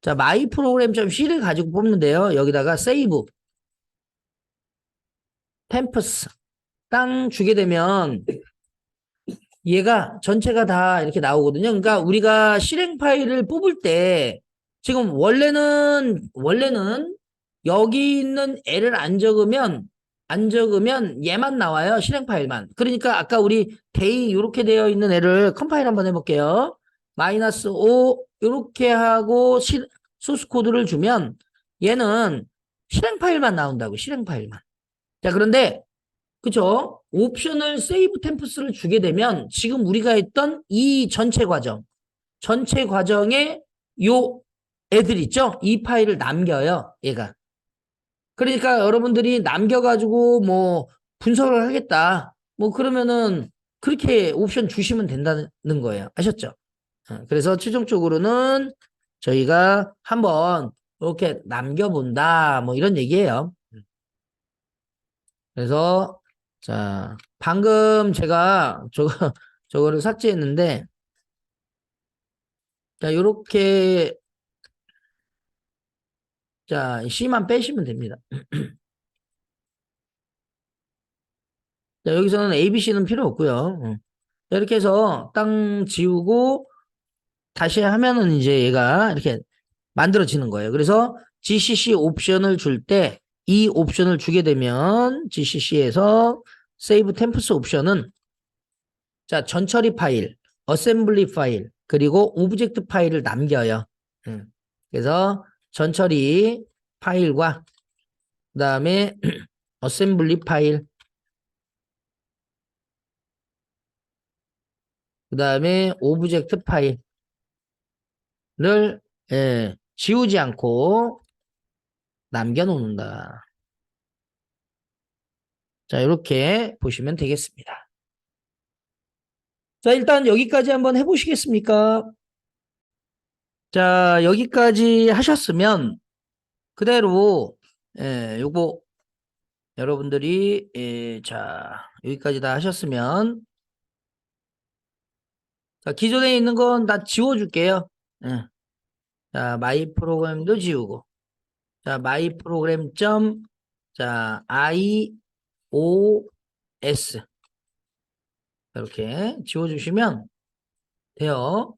자, 마이 프로그램.c를 가지고 뽑는데요. 여기다가 세이브 템프스 땅 주게 되면 얘가 전체가 다 이렇게 나오거든요. 그러니까 우리가 실행 파일을 뽑을 때 지금 원래는 여기 있는 애를 안 적으면 얘만 나와요. 실행 파일만. 그러니까 아까 우리 데이 이렇게 되어 있는 애를 컴파일 한번 해볼게요. 마이너스 5 이렇게 하고 소스 코드를 주면 얘는 실행 파일만 나온다고. 실행 파일만. 자, 그런데 그죠? 옵션을 세이브 템프스를 주게 되면 지금 우리가 했던 이 전체 과정에 요 애들 있죠? 이 파일을 남겨요, 얘가. 그러니까 여러분들이 남겨가지고 뭐 분석을 하겠다. 뭐 그러면은 그렇게 옵션 주시면 된다는 거예요. 아셨죠? 그래서 최종적으로는 저희가 한번 이렇게 남겨본다. 뭐 이런 얘기예요. 그래서 자, 방금 제가 저거를 삭제했는데 자, 요렇게 자, C만 빼시면 됩니다. 자, 여기서는 A, B, C는 필요 없고요. 이렇게 해서 땅 지우고 다시 하면은 이제 얘가 이렇게 만들어지는 거예요. 그래서 GCC 옵션을 줄 때 이 옵션을 주게 되면 GCC에서 세이브 템프스 옵션은 자, 전처리 파일, 어셈블리 파일, 그리고 오브젝트 파일을 남겨요. 그래서 전처리 파일과 그다음에 어셈블리 파일, 그다음에 오브젝트 파일을 지우지 않고 남겨놓는다. 자, 이렇게 보시면 되겠습니다. 자, 일단 여기까지 한번 해보시겠습니까? 자, 여기까지 하셨으면 그대로 요거 여러분들이 자, 여기까지 다 하셨으면 자, 기존에 있는 건 다 지워줄게요. 예. 자, 마이 프로그램도 지우고 자, 마이 프로그램 자, iOS 이렇게 지워주시면 돼요.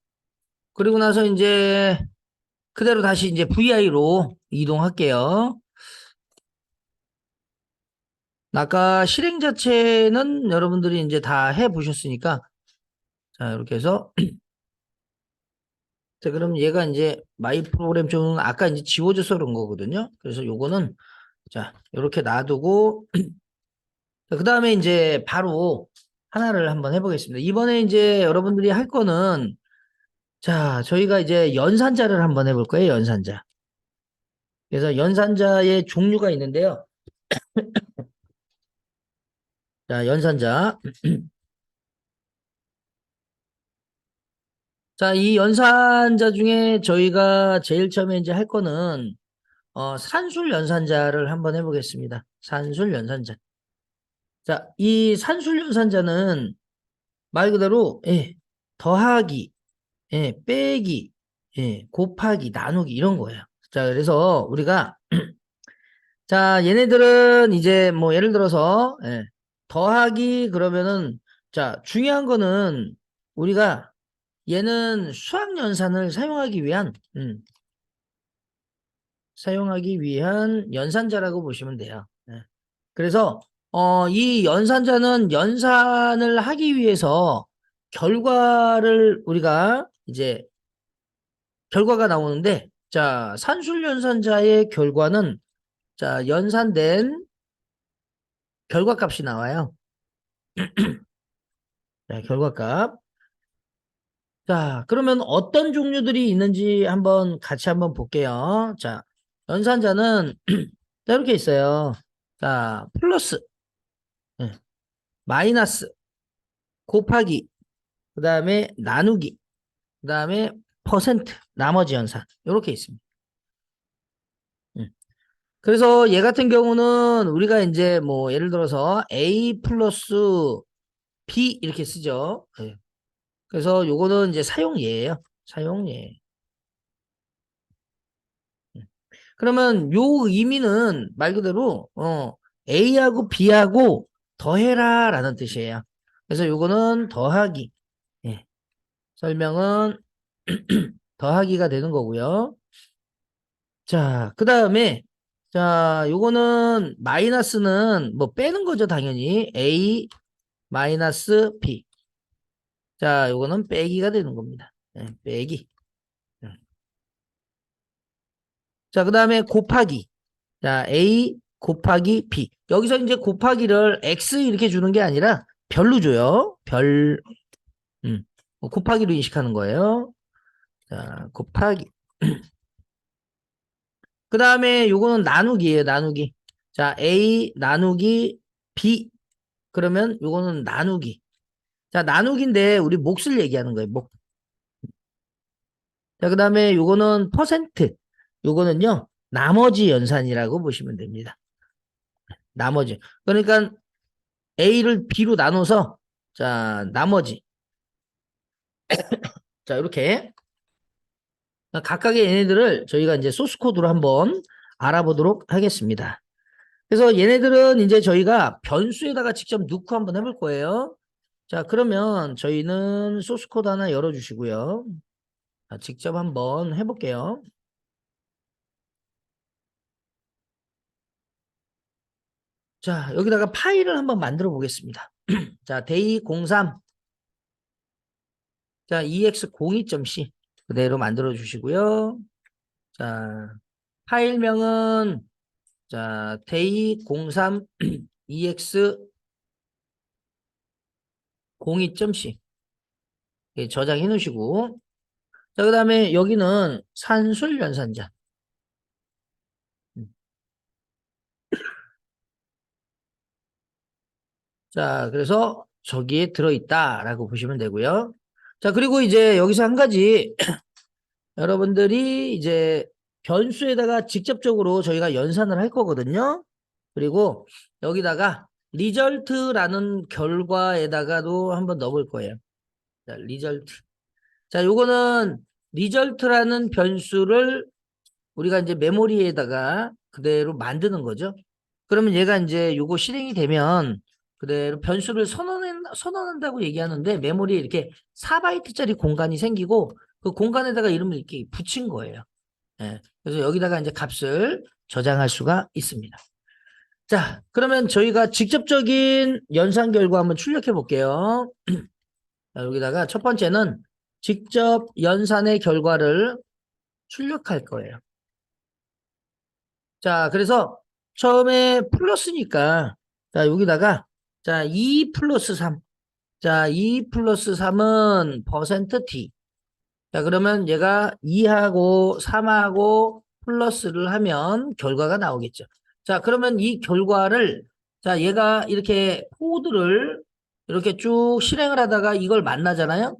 그리고 나서 이제 그대로 다시 이제 VI로 이동할게요. 아까 실행 자체는 여러분들이 이제 다 해보셨으니까 자 이렇게 해서 자 그럼 얘가 이제 마이 프로그램 쪽은 아까 이제 지워져서 그런 거거든요. 그래서 요거는 자 이렇게 놔두고 그 다음에 이제 바로 하나를 한번 해보겠습니다. 이번에 이제 여러분들이 할 거는 자 저희가 이제 연산자를 한번 해볼 거예요. 연산자. 그래서 연산자의 종류가 있는데요. 자 연산자. 자, 이 연산자 중에 저희가 제일 처음에 이제 할 거는 산술 연산자를 한번 해보겠습니다. 산술 연산자. 자, 이 산술 연산자는 말 그대로 예, 더하기, 예, 빼기, 예, 곱하기, 나누기 이런 거예요. 자, 그래서 우리가 자, 얘네들은 이제 뭐 예를 들어서 예, 더하기 그러면은 자, 중요한 거는 우리가 얘는 수학 연산을 사용하기 위한 연산자라고 보시면 돼요. 네. 그래서 이 연산자는 연산을 하기 위해서 결과를 우리가 이제 결과가 나오는데 자 산술 연산자의 결과는 자 연산된 결과값이 나와요. 자, 결과값. 자 그러면 어떤 종류들이 있는지 한번 같이 한번 볼게요. 자 연산자는 자, 이렇게 있어요. 자 플러스, 예, 마이너스, 곱하기, 그 다음에 나누기, 그 다음에 퍼센트, 나머지 연산 이렇게 있습니다. 그래서 얘 같은 경우는 우리가 이제 뭐 예를 들어서 A 플러스 B 이렇게 쓰죠. 예. 그래서 요거는 이제 사용예예요. 사용예. 그러면 요 의미는 말 그대로 A하고 B하고 더해라 라는 뜻이에요. 그래서 요거는 더하기. 예. 설명은 더하기가 되는 거고요. 자, 그 다음에, 자, 요거는 마이너스는 뭐 빼는 거죠, 당연히. A 마이너스 B. 자, 요거는 빼기가 되는 겁니다. 네, 빼기. 자, 그 다음에 곱하기. 자, A 곱하기 B. 여기서 이제 곱하기를 X 이렇게 주는 게 아니라 별로 줘요. 별, 곱하기로 인식하는 거예요. 자, 곱하기. 그 다음에 요거는 나누기예요, 나누기. 자, A 나누기 B. 그러면 요거는 나누기. 자, 나누기인데 우리 몫을 얘기하는 거예요. 몫. 자, 그다음에 요거는 퍼센트. 요거는요. 나머지 연산이라고 보시면 됩니다. 나머지. 그러니까 A를 B로 나눠서 자, 나머지. 자, 이렇게 각각의 얘네들을 저희가 이제 소스 코드로 한번 알아보도록 하겠습니다. 그래서 얘네들은 이제 저희가 변수에다가 직접 넣고 한번 해볼 거예요. 자, 그러면 저희는 소스 코드 하나 열어주시고요. 자, 직접 한번 해볼게요. 자, 여기다가 파일을 한번 만들어 보겠습명 자, 데이03. 자, ex02.c 그대로 만들어 주시고요. 자, 파일명은 자, 데이03 ex02.c 저장해 놓으시고 자, 그다음에 여기는 산술 연산자. 자, 그래서 저기에 들어있다라고 보시면 되고요. 자, 그리고 이제 여기서 한 가지 여러분들이 이제 변수에다가 직접적으로 저희가 연산을 할 거거든요. 그리고 여기다가 리절트라는 결과에다가도 한번 넣어볼 거예요. 자, 리절트. 자, 요거는 리절트라는 변수를 우리가 이제 메모리에다가 그대로 만드는 거죠. 그러면 얘가 이제 요거 실행이 되면 그대로 변수를 선언한다고 얘기하는데 메모리에 이렇게 4바이트짜리 공간이 생기고 그 공간에다가 이름을 이렇게 붙인 거예요. 예. 그래서 여기다가 이제 값을 저장할 수가 있습니다. 자, 그러면 저희가 직접적인 연산 결과 한번 출력해 볼게요. 자, 여기다가 첫 번째는 직접 연산의 결과를 출력할 거예요. 자, 그래서 처음에 플러스니까 자, 여기다가 자, 2 플러스 3. 자, 2 플러스 3은 퍼센트 t. 자, 그러면 얘가 2하고 3하고 플러스를 하면 결과가 나오겠죠. 자, 그러면 이 결과를 자, 얘가 이렇게 코드를 이렇게 쭉 실행을 하다가 이걸 만나잖아요.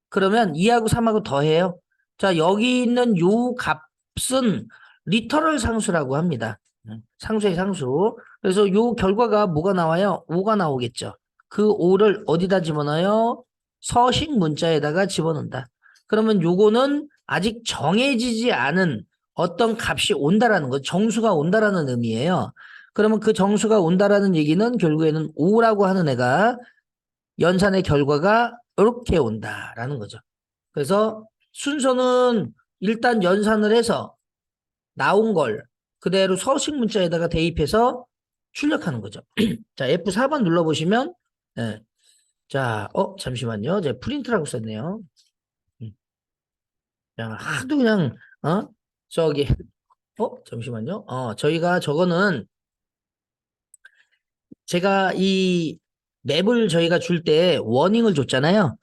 그러면 2하고 3하고 더해요. 자, 여기 있는 요 값은 리터럴 상수라고 합니다. 상수의 상수. 그래서 요 결과가 뭐가 나와요? 5가 나오겠죠. 그 5를 어디다 집어넣어요? 서식 문자에다가 집어넣는다. 그러면 요거는 아직 정해지지 않은 어떤 값이 온다라는 거, 정수가 온다라는 의미예요. 그러면 그 정수가 온다라는 얘기는 결국에는 5라고 하는 애가 연산의 결과가 이렇게 온다라는 거죠. 그래서 순서는 일단 연산을 해서 나온 걸 그대로 서식 문자에다가 대입해서 출력하는 거죠. 자, F4번 눌러보시면, 예. 자, 잠시만요. 제가 프린트라고 썼네요. 그냥 하도 그냥, 저기, 잠시만요. 저희가 저거는 제가 이 맵을 저희가 줄 때 워닝을 줬잖아요.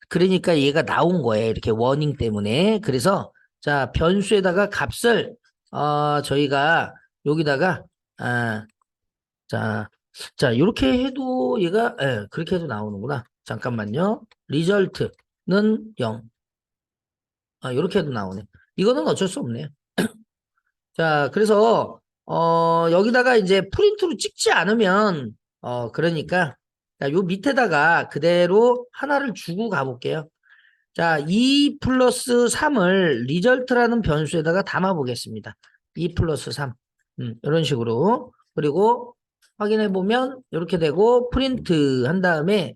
그러니까 얘가 나온 거예요. 이렇게 워닝 때문에. 그래서 자, 변수에다가 값을 저희가 여기다가 아, 자, 자, 이렇게 해도 얘가 그렇게 해도 나오는구나. 잠깐만요. 리절트는 0. 이렇게 해도 나오네. 이거는 어쩔 수 없네요. 자, 그래서 여기다가 이제 프린트로 찍지 않으면 그러니까 자, 요 밑에다가 그대로 하나를 주고 가볼게요. 자, 2 플러스 3을 리절트라는 변수에다가 담아 보겠습니다. 2 플러스 3. 이런 식으로. 그리고 확인해 보면 이렇게 되고 프린트 한 다음에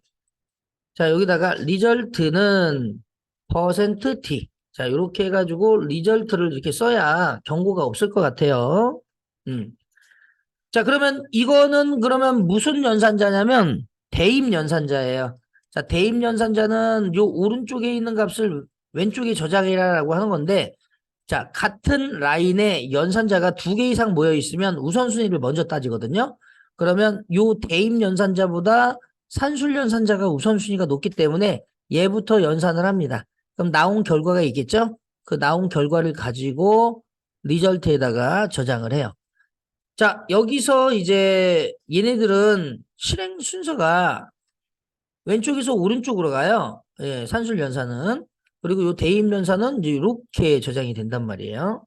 자, 여기다가 리절트는 퍼센트 %t. 자, 이렇게 해가지고 리절트를 이렇게 써야 경고가 없을 것 같아요. 음. 자, 그러면 이거는 그러면 무슨 연산자냐면 대입 연산자예요. 자, 대입 연산자는 요 오른쪽에 있는 값을 왼쪽에 저장해라라고 하는 건데 자, 같은 라인에 연산자가 2개 이상 모여 있으면 우선순위를 먼저 따지거든요. 그러면 요 대입 연산자보다 산술 연산자가 우선순위가 높기 때문에 얘부터 연산을 합니다. 그럼 나온 결과가 있겠죠? 그 나온 결과를 가지고 리절트에다가 저장을 해요. 자, 여기서 이제 얘네들은 실행 순서가 왼쪽에서 오른쪽으로 가요. 예, 산술 연산은. 그리고 요 대입 연산은 이제 이렇게 저장이 된단 말이에요.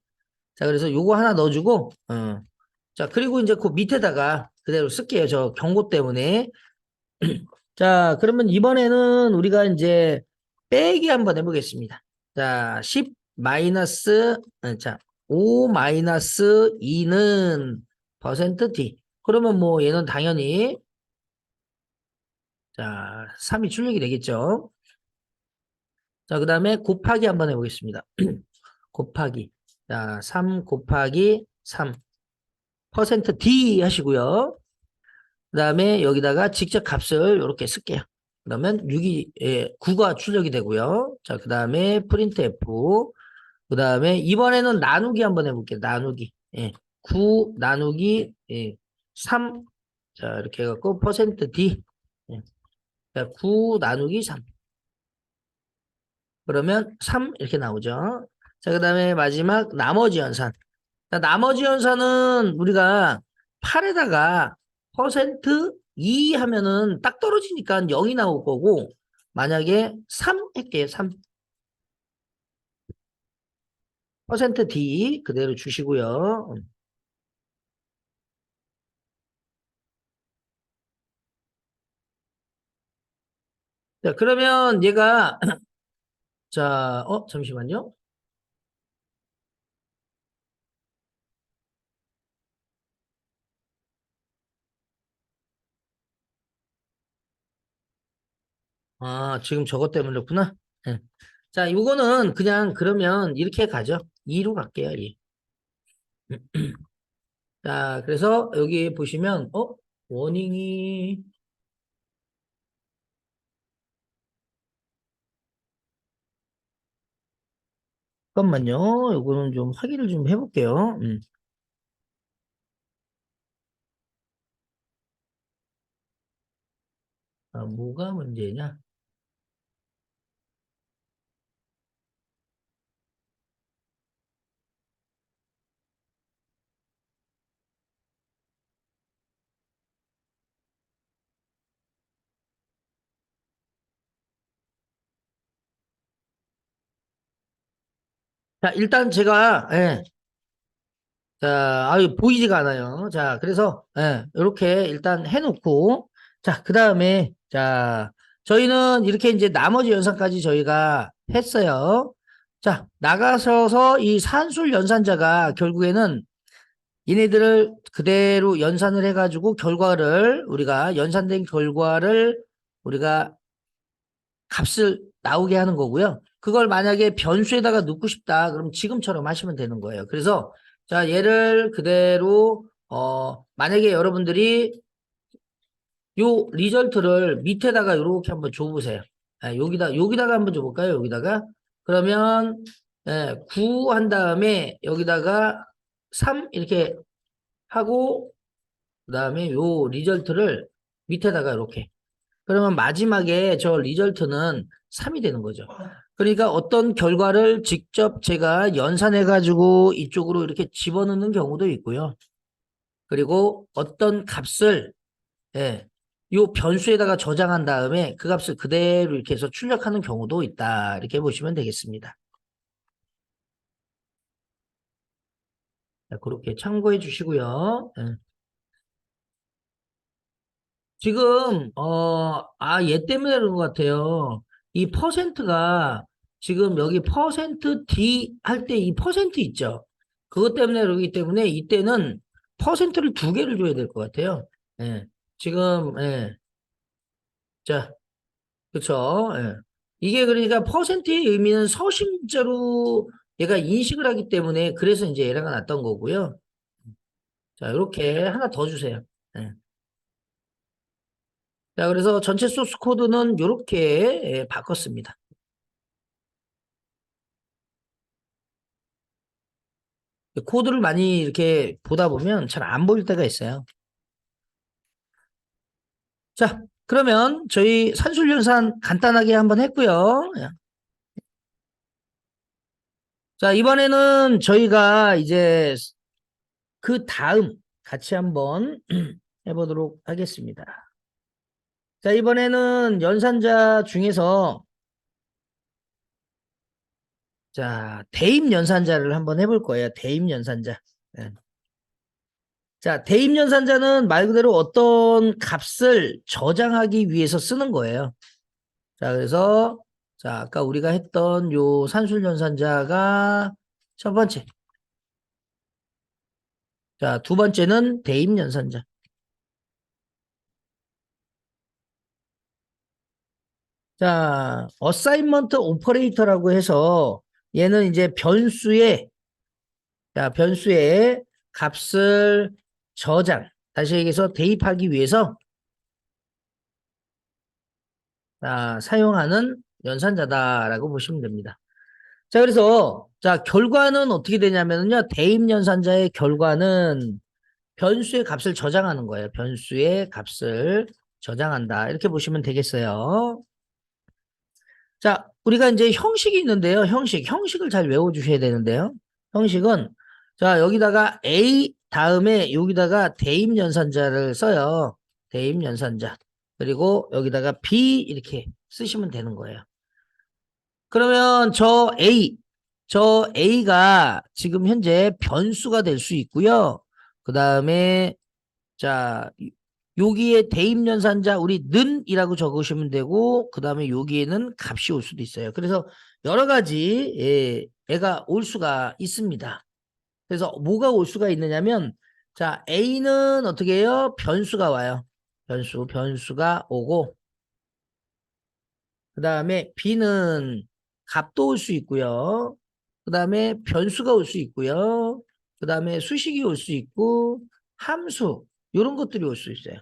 자, 그래서 요거 하나 넣어주고, 자, 그리고 이제 그 밑에다가 그대로 쓸게요. 저 경고 때문에. 자, 그러면 이번에는 우리가 이제 빼기 한번 해보겠습니다. 자, 10 마이너스, 자, 5 마이너스 2는 퍼센트 t. 그러면 뭐 얘는 당연히, 자, 3이 출력이 되겠죠. 자, 그 다음에 곱하기 한번 해보겠습니다. 곱하기. 자, 3 곱하기 3. 퍼센트 D 하시고요. 그 다음에 여기다가 직접 값을 이렇게 쓸게요. 그러면 9가 출력이 되고요. 자, 그 다음에 프린트 F. 그 다음에 이번에는 나누기 한번 해볼게요. 나누기. 예. 9 나누기 3. 자, 이렇게 해갖고 퍼센트 D. 예. 자, 9 나누기 3. 그러면 3 이렇게 나오죠. 자, 그 다음에 마지막 나머지 연산. 자, 나머지 연산은 우리가 8에다가 퍼센트 2 하면은 딱 떨어지니까 0이 나올 거고 만약에 3 할게요. 3 퍼센트 D 그대로 주시고요. 자, 그러면 얘가 자, 잠시만요. 아, 지금 저것 때문에 그렇구나. 예. 자, 요거는 그냥 그러면 이렇게 가죠. 2로 갈게요, 2. 자, 그래서 여기 보시면, 워닝이, 잠깐만요. 요거는 좀 확인을 좀 해볼게요. 아, 뭐가 문제냐? 자, 일단 제가, 예, 자, 아유, 보이지가 않아요. 자, 그래서, 예, 이렇게 일단 해놓고, 자, 그 다음에, 자, 저희는 이렇게 이제 나머지 연산까지 저희가 했어요. 자, 나가서서 이 산술 연산자가 결국에는 얘네들을 그대로 연산을 해가지고 결과를, 우리가, 연산된 결과를 우리가 값을 나오게 하는 거고요. 그걸 만약에 변수에다가 넣고 싶다. 그럼 지금처럼 하시면 되는 거예요. 그래서 자, 얘를 그대로 만약에 여러분들이 요 리절트를 밑에다가 이렇게 한번 줘보세요. 여기다가 한번 줘볼까요? 여기다가 그러면 9 한 다음에 여기다가 3 이렇게 하고 그다음에 요 리절트를 밑에다가 이렇게 그러면 마지막에 저 리절트는 3이 되는 거죠. 그러니까 어떤 결과를 직접 제가 연산해가지고 이쪽으로 이렇게 집어넣는 경우도 있고요. 그리고 어떤 값을, 예, 요 변수에다가 저장한 다음에 그 값을 그대로 이렇게 해서 출력하는 경우도 있다. 이렇게 보시면 되겠습니다. 자, 그렇게 참고해 주시고요. 예. 지금 얘 때문에 그런 것 같아요. 이 퍼센트가 지금 여기 퍼센트 D 할 때 이 퍼센트 있죠. 그것 때문에 그러기 때문에 이때는 퍼센트를 두 개를 줘야 될 것 같아요. 예. 지금 자, 그쵸. 예. 이게 그러니까 퍼센트의 의미는 서식자로 얘가 인식을 하기 때문에 그래서 이제 에러가 났던 거고요. 자, 이렇게 하나 더 주세요. 예. 자, 그래서 전체 소스 코드는 이렇게 바꿨습니다. 코드를 많이 이렇게 보다 보면 잘 안 보일 때가 있어요. 자, 그러면 저희 산술연산 간단하게 한번 했고요. 자, 이번에는 저희가 이제 그 다음 같이 한번 해보도록 하겠습니다. 자, 이번에는 연산자 중에서 자, 대입 연산자를 한번 해볼 거예요. 대입 연산자. 예. 자, 대입 연산자는 말 그대로 어떤 값을 저장하기 위해서 쓰는 거예요. 자, 그래서 자, 아까 우리가 했던 요 산술 연산자가 첫 번째. 자, 두 번째는 대입 연산자. 자, 어사인먼트 오퍼레이터라고 해서 얘는 이제 변수의 값을 다시 얘기해서 대입하기 위해서 사용하는 연산자다라고 보시면 됩니다. 자, 그래서 자, 결과는 어떻게 되냐면요. 대입 연산자의 결과는 변수의 값을 저장하는 거예요. 변수의 값을 저장한다. 이렇게 보시면 되겠어요. 자, 우리가 이제 형식이 있는데요. 형식을 잘 외워주셔야 되는데요. 형식은 자, 여기다가 A 다음에 여기다가 대입 연산자를 써요. 대입 연산자. 그리고 여기다가 B 이렇게 쓰시면 되는 거예요. 그러면 저 A가 지금 현재 변수가 될 수 있고요. 그 다음에 자, 여기에 대입연산자 우리 는이라고 적으시면 되고 그 다음에 여기에는 값이 올 수도 있어요. 그래서 여러 가지 애가 올 수가 있습니다. 그래서 뭐가 올 수가 있느냐면 자, A는 어떻게 해요? 변수가 와요. 변수가 오고 그 다음에 B는 값도 올 수 있고요. 그 다음에 변수가 올 수 있고요. 그 다음에 수식이 올 수 있고 함수 이런 것들이 올 수 있어요.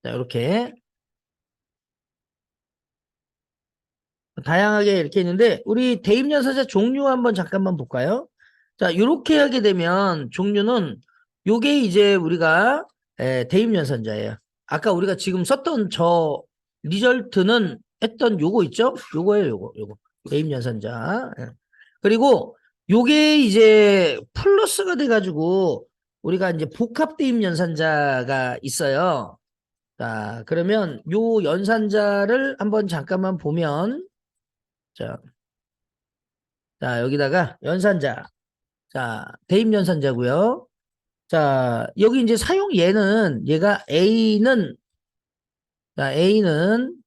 자, 이렇게 다양하게 이렇게 있는데 우리 대입연산자 종류 한번 잠깐만 볼까요? 자, 이렇게 하게 되면 종류는 요게 이제 우리가 대입연산자예요. 아까 우리가 지금 썼던 저 리절트는 했던 요거 있죠? 요거예요, 요거. 대입연산자. 예. 그리고 요게 이제 플러스가 돼가지고 우리가 이제 복합 대입연산자가 있어요. 자, 그러면 요 연산자를 한번 잠깐만 보면 자, 여기다가 연산자. 자, 대입 연산자고요. 자, 여기 이제 사용 얘는 얘가 A는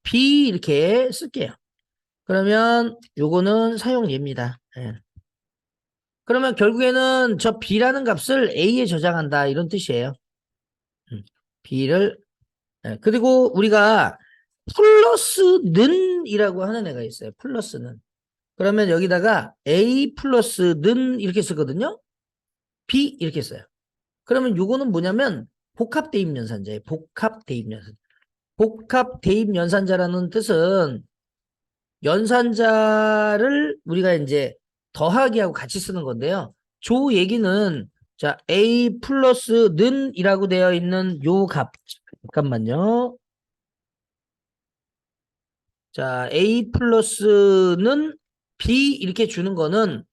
B 이렇게 쓸게요. 그러면 요거는 사용 얘입니다. 예. 그러면 결국에는 저 B라는 값을 A에 저장한다 이런 뜻이에요. B를 그리고 우리가 플러스는이라고 하는 애가 있어요. 플러스는. 그러면 여기다가 A 플러스는 이렇게 쓰거든요. B 이렇게 써요. 그러면 요거는 뭐냐면 복합 대입 연산자예요. 복합 대입 연산자. 복합 대입 연산자라는 뜻은 연산자를 우리가 이제 더하기하고 같이 쓰는 건데요. 조 얘기는 자 A 플러스 는이라고 되어 있는 요 값. 잠깐만요. 자 A 플러스는 B 이렇게 주는 거는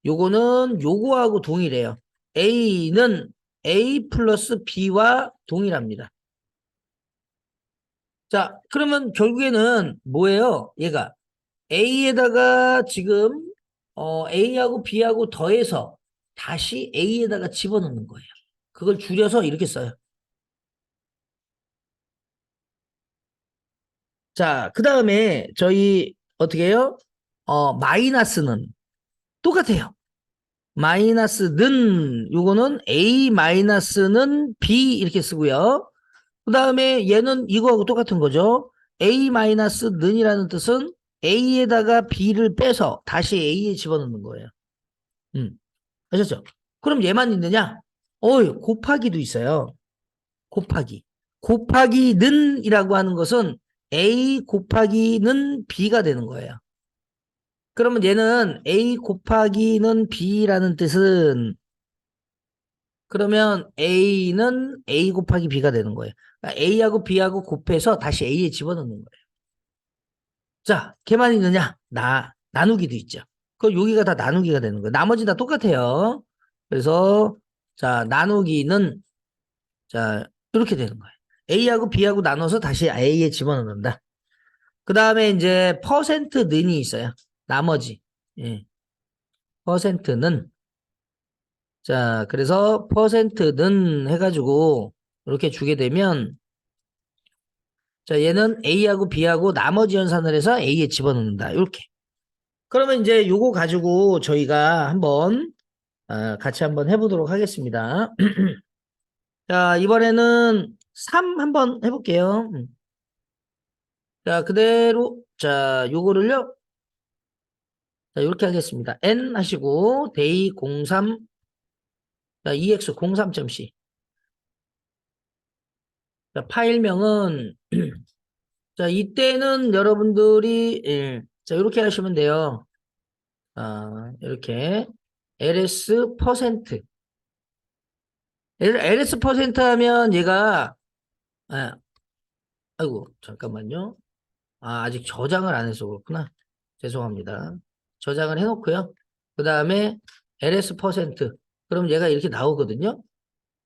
요거는 요거하고 동일해요. A는 A 플러스 B와 동일합니다. 자, 그러면 결국에는 뭐예요? 얘가 A에다가 지금 A하고 B하고 더해서 다시 A에다가 집어넣는 거예요. 그걸 줄여서 이렇게 써요. 자, 그 다음에 저희 어떻게 해요? 마이너스는 똑같아요. 마이너스는 요거는 A 마이너스는 B 이렇게 쓰고요. 그 다음에 얘는 이거하고 똑같은 거죠. A 마이너스 는이라는 뜻은 A에다가 B를 빼서 다시 A에 집어넣는 거예요. 아셨죠? 그럼 얘만 있느냐? 곱하기도 있어요. 곱하기. 곱하기 는이라고 하는 것은 A 곱하기는 B가 되는 거예요. 그러면 얘는 A 곱하기는 B라는 뜻은 그러면 A는 A 곱하기 B가 되는 거예요. 그러니까 A하고 B하고 곱해서 다시 A에 집어넣는 거예요. 자, 걔만 있느냐? 나누기도 있죠. 그 여기가 다 나누기가 되는 거예요. 나머지 다 똑같아요. 그래서 자, 나누기는 자, 이렇게 되는 거예요. A하고 B하고 나눠서 다시 A에 집어넣는다. 그 다음에 이제 퍼센트는이 있어요. 나머지. 예. 퍼센트는 자, 그래서 퍼센트는 해가지고 이렇게 주게 되면 자, 얘는 A하고 B하고 나머지 연산을 해서 A에 집어넣는다. 이렇게. 그러면 이제 요거 가지고 저희가 한번 같이 한번 해보도록 하겠습니다. 자, 이번에는 3 한번 해볼게요. 자, 그대로 자, 요거를요. 자, 이렇게 하겠습니다. N 하시고 데이 03 자, EX 03.C 자, 파일명은 자, 이때는 여러분들이 자, 이렇게 하시면 돼요. 이렇게 ls 퍼센트 ls 퍼센트 하면 얘가 아이고 잠깐만요. 아직 저장을 안 해서 그렇구나. 죄송합니다. 저장을 해놓고요. 그 다음에 ls 퍼센트 그럼 얘가 이렇게 나오거든요.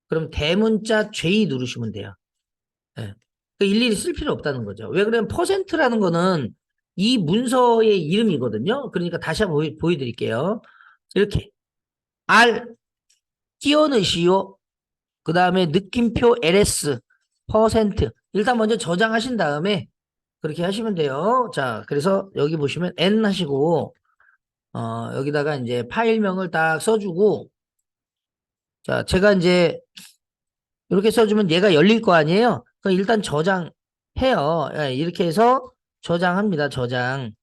그럼 대문자 J 누르시면 돼요. 예. 일일이 쓸 필요 없다는 거죠. 왜 그러면 퍼센트라는 거는 이 문서의 이름이거든요. 그러니까 다시 한번 보여드릴게요. 이렇게 R 끼워 넣으시오. 그 다음에 느낌표 ls 퍼센트 일단 먼저 저장하신 다음에 그렇게 하시면 돼요. 자, 그래서 여기 보시면 n 하시고 여기다가 이제 파일명을 딱 써주고 자, 제가 이제 이렇게 써주면 얘가 열릴 거 아니에요. 그럼 일단 저장 해요. 예, 이렇게 해서 저장합니다. 저장.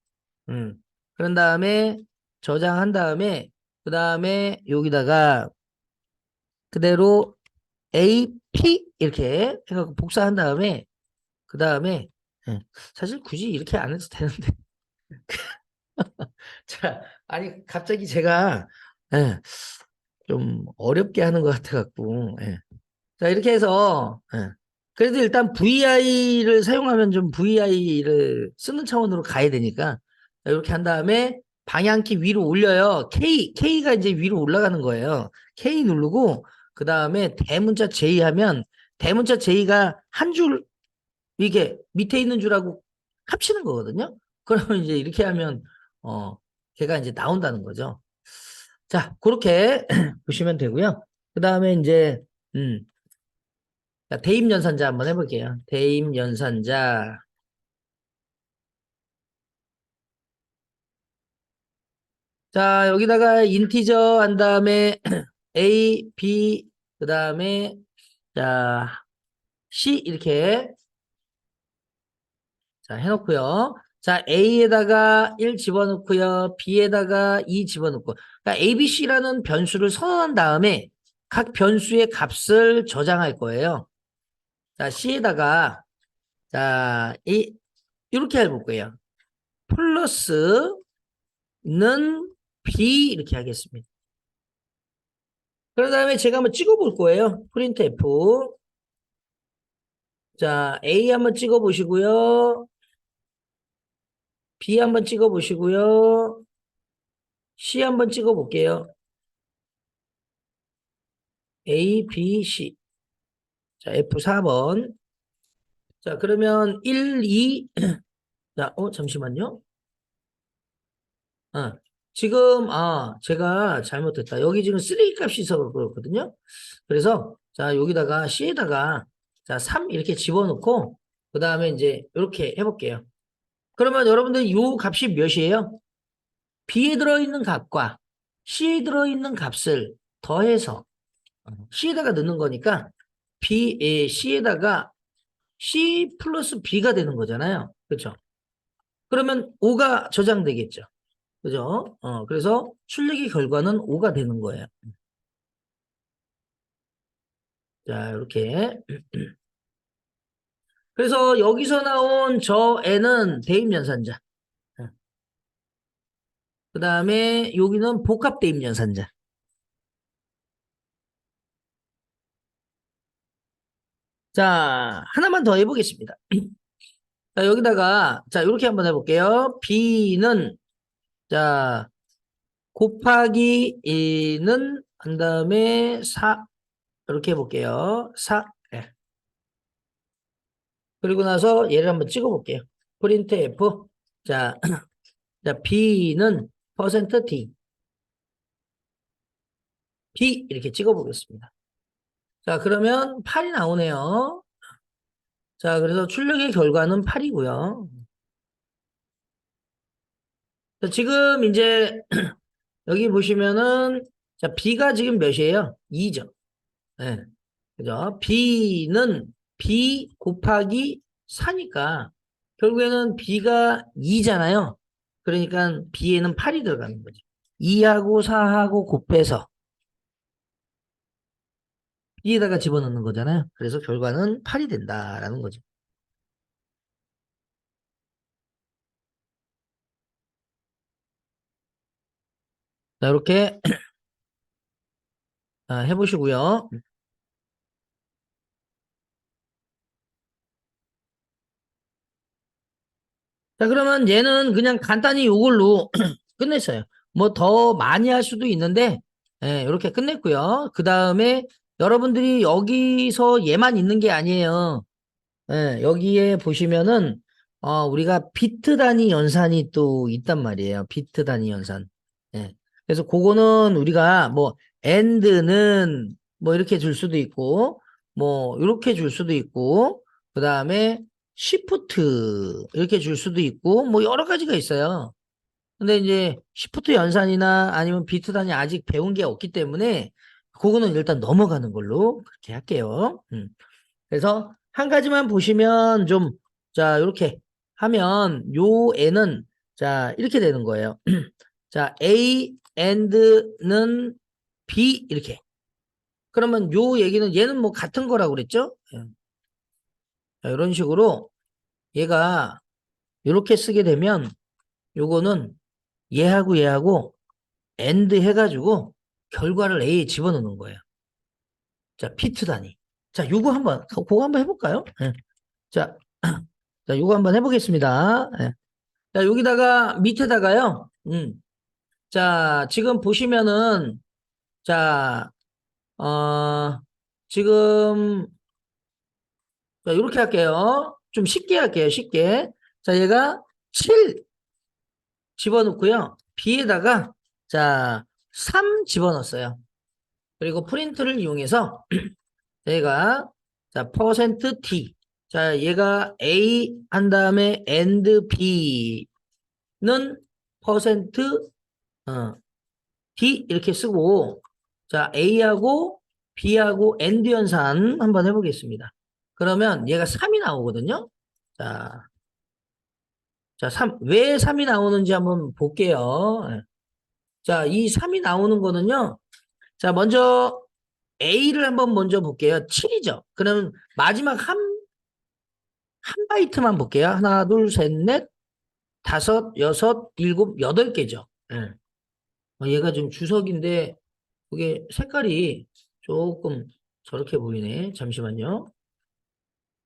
음. 그런 다음에 저장한 다음에 그 다음에 여기다가 그대로 AP 이렇게 해서 복사한 다음에 그 다음에 사실 굳이 이렇게 안 해도 되는데 자 아니 갑자기 제가 예, 좀 어렵게 하는 것 같아 갖고 자 이렇게 해서 그래도 일단 VI를 사용하면 좀 VI를 쓰는 차원으로 가야 되니까 자, 이렇게 한 다음에 방향키 위로 올려요. K가 이제 위로 올라가는 거예요. K 누르고 그 다음에 대문자 J 하면 대문자 J가 한 줄 이게 밑에 있는 줄하고 합치는 거거든요. 그러면 이제 이렇게 하면 걔가 이제 나온다는 거죠. 자, 그렇게 보시면 되고요. 그 다음에 이제 자, 대입 연산자 한번 해볼게요. 대입 연산자. 자, 여기다가 인티저 한 다음에 A, B, 그 다음에 자, C 이렇게 자, 해놓고요. 자, A에다가 1 집어넣고요. B에다가 2 집어넣고. 그러니까 A, B, C라는 변수를 선언한 다음에 각 변수의 값을 저장할 거예요. 자, C에다가 자, 이렇게 해볼 거예요. 플러스는 B 이렇게 하겠습니다. 그런 다음에 제가 한번 찍어볼 거예요. 프린트 F. 자, A 한번 찍어보시고요. B 한번 찍어보시고요. C 한번 찍어볼게요. A, B, C. 자, F4번. 자, 그러면 1, 2. 자, 잠시만요. 지금, 제가 잘못했다. 여기 지금 3 값이 있어서 그렇거든요. 그래서, 자, 여기다가 C에다가, 자, 3 이렇게 집어넣고, 그 다음에 이제 이렇게 해볼게요. 그러면 여러분들 요 값이 몇이에요? B에 들어있는 값과 C에 들어있는 값을 더해서 C에다가 넣는 거니까 C에다가 C 플러스 B가 되는 거잖아요. 그렇죠? 그러면 5가 저장되겠죠. 그죠? 그래서 출력의 결과는 5가 되는 거예요. 자, 이렇게. 그래서 여기서 나온 저 N은 대입연산자. 그 다음에 여기는 복합 대입연산자. 자, 하나만 더 해보겠습니다. 자, 여기다가, 자, 이렇게 한번 해볼게요. B는, 자, 곱하기 2는 한 다음에 4. 이렇게 해볼게요. 4. 네. 그리고 나서 얘를 한번 찍어볼게요. 프린트 F. 자, 자, B는 퍼센트 %D. B 이렇게 찍어보겠습니다. 자, 그러면 8이 나오네요. 자, 그래서 출력의 결과는 8이고요. 지금 이제 여기 보시면은 자, B가 지금 몇이에요? 2죠. 네. 그죠? B는 B 곱하기 4니까 결국에는 B가 2잖아요. 그러니까 B에는 8이 들어가는 거죠. 2하고 4하고 곱해서 B에다가 집어넣는 거잖아요. 그래서 결과는 8이 된다라는 거죠. 자, 이렇게 해보시고요. 자, 그러면 얘는 그냥 간단히 이걸로 끝냈어요. 뭐 더 많이 할 수도 있는데, 이렇게 끝냈고요. 그 다음에 여러분들이 여기서 얘만 있는 게 아니에요. 여기에 보시면은, 우리가 비트 단위 연산이 또 있단 말이에요. 비트 단위 연산. 예. 그래서 그거는 우리가 뭐, AND는 뭐 이렇게 줄 수도 있고, 뭐, 이렇게 줄 수도 있고, 그 다음에 시프트 이렇게 줄 수도 있고, 뭐 여러 가지가 있어요. 근데 이제 시프트 연산이나 아니면 비트 단위 아직 배운 게 없기 때문에, 그거는 일단 넘어가는 걸로 그렇게 할게요. 그래서 한 가지만 보시면 좀 자, 이렇게 하면 요 애는 자, 이렇게 되는 거예요. 자, A and는 B 이렇게. 그러면 요 얘기는 얘는 뭐 같은 거라고 그랬죠? 예. 자, 이런 식으로 얘가 이렇게 쓰게 되면 요거는 얘하고 얘하고 and 해가지고 결과를 A에 집어넣는 거예요. 자, 피트 단위. 자, 요거 한번, 그거 한번 해볼까요? 예. 자, 자, 요거 한번 해보겠습니다. 예. 자, 여기다가 밑에다가요. 자, 지금 보시면은 자, 지금 자, 이렇게 할게요. 좀 쉽게 할게요. 쉽게. 자, 얘가 7 집어넣고요. B에다가 자, 3 집어넣었어요. 그리고 프린트를 이용해서 얘가 자, 퍼센트 %T. 자, 얘가 A 한 다음에 and B는 퍼센트 D 이렇게 쓰고 자, A하고 B하고 and 연산 한번 해보겠습니다. 그러면 얘가 3이 나오거든요. 자, 자, 3, 왜 3이 나오는지 한번 볼게요. 예. 자, 이 3이 나오는 거는요. 자, 먼저 A를 한번 먼저 볼게요. 7이죠. 그러면 마지막 한 바이트만 볼게요. 하나, 둘, 셋, 넷, 다섯, 여섯, 일곱, 여덟 개죠. 예. 얘가 좀 주석인데 그게 색깔이 조금 저렇게 보이네. 잠시만요.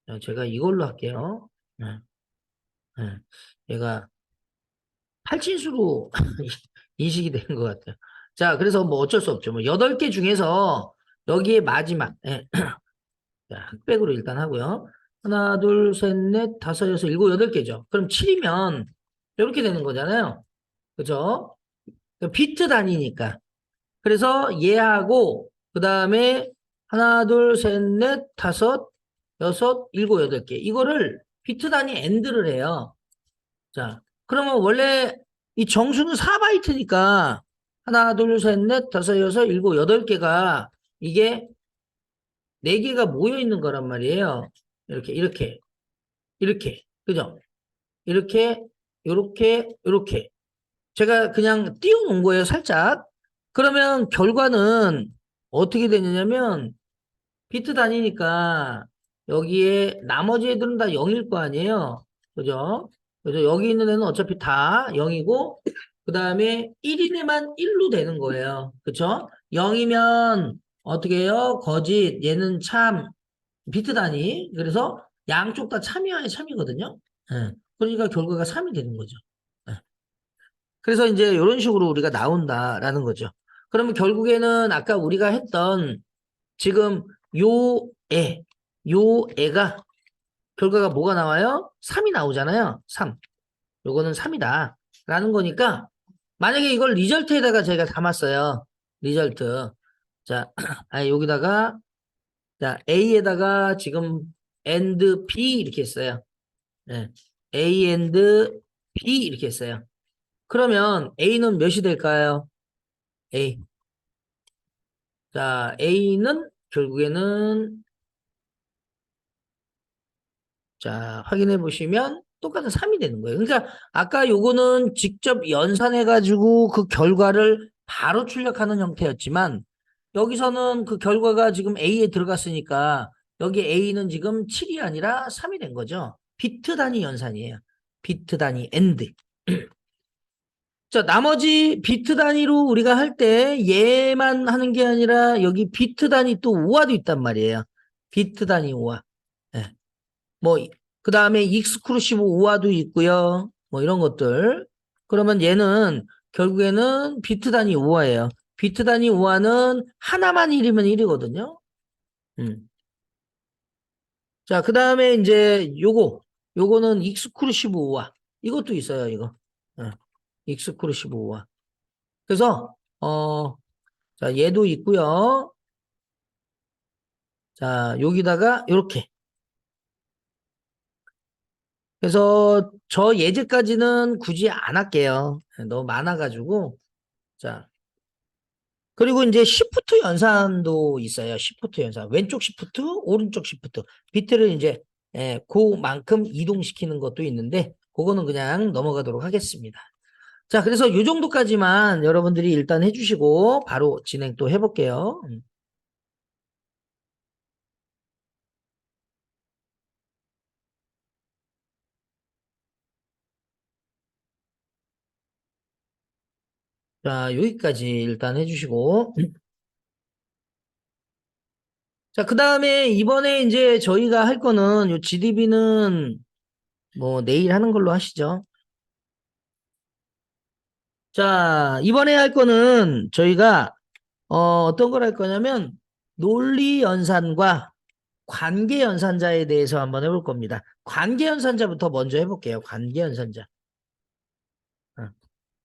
자, 제가 이걸로 할게요. 예, 예. 얘가 팔진수로 인식이 된 것 같아요. 자, 그래서 뭐 어쩔 수 없죠. 뭐 8개 중에서 여기에 마지막, 예. 자, 흑백으로 일단 하고요. 하나, 둘, 셋, 넷, 다섯, 여섯, 일곱, 여덟 개죠. 그럼 7이면 이렇게 되는 거잖아요. 그죠? 비트 단위니까. 그래서 얘하고, 그 다음에 하나, 둘, 셋, 넷, 다섯, 여섯, 일곱, 여덟 개. 이거를 비트 단위 엔드를 해요. 자, 그러면 원래 이 정수는 4바이트니까 하나, 둘, 셋, 넷, 다섯, 여섯, 일곱, 여덟 개가 이게 4개가 모여 있는 거란 말이에요. 이렇게, 이렇게, 이렇게. 그죠? 이렇게, 요렇게, 요렇게. 제가 그냥 띄워놓은 거예요, 살짝. 그러면 결과는 어떻게 되느냐면 비트 단위니까 여기에 나머지 애들은 다 0일 거 아니에요. 그죠? 그래서 여기 있는 애는 어차피 다 0이고 그 다음에 1인 애만 1로 되는 거예요. 그쵸? 0이면 어떻게 해요? 거짓, 얘는 참, 비트 단위. 그래서 양쪽 다 참이와의 참이거든요. 예. 그러니까 결과가 3이 되는 거죠. 예. 그래서 이제 이런 식으로 우리가 나온다라는 거죠. 그러면 결국에는 아까 우리가 했던 지금 요 애, 요 애가 결과가 뭐가 나와요? 3이 나오잖아요. 3. 요거는 3이다. 라는 거니까 만약에 이걸 리절트에다가 제가 담았어요. 리절트. 자, 아, 여기다가 자, A에다가 지금 and B 이렇게 했어요. 네. A and B 이렇게 했어요. 그러면 A는 몇이 될까요? A. 자, A는 결국에는 자, 확인해 보시면 똑같은 3이 되는 거예요. 그러니까 아까 요거는 직접 연산해 가지고 그 결과를 바로 출력하는 형태였지만 여기서는 그 결과가 지금 A에 들어갔으니까 여기 A는 지금 7이 아니라 3이 된 거죠. 비트 단위 연산이에요. 비트 단위 AND. 자, 나머지 비트 단위로 우리가 할 때 얘만 하는 게 아니라 여기 비트 단위 또 우화도 있단 말이에요. 비트 단위 우화. 예. 뭐, 그 다음에 익스크루시브 우화도 있고요. 뭐 이런 것들. 그러면 얘는 결국에는 비트 단위 우화예요. 비트 단위 우화는 하나만 1이면 1이거든요. 자, 그 다음에 이제 요거는 익스크루시브 우화. 이것도 있어요, 이거. 익스크루시브 우화. 그래서, 자, 얘도 있고요. 자, 여기다가 요렇게. 그래서 저 예제까지는 굳이 안 할게요. 너무 많아가지고. 자, 그리고 이제 시프트 연산도 있어요. 시프트 연산. 왼쪽 시프트, 오른쪽 시프트. 비트를 이제 그만큼 이동시키는 것도 있는데 그거는 그냥 넘어가도록 하겠습니다. 자, 그래서 이 정도까지만 여러분들이 일단 해주시고 바로 진행 또 해볼게요. 자, 여기까지 일단 해주시고 자, 그 다음에 이번에 이제 저희가 할 거는 요 GDB는 뭐 내일 하는 걸로 하시죠. 자, 이번에 할 거는 저희가 어떤 걸 할 거냐면 논리 연산과 관계 연산자에 대해서 한번 해볼 겁니다. 관계 연산자부터 먼저 해볼게요. 관계 연산자. 어,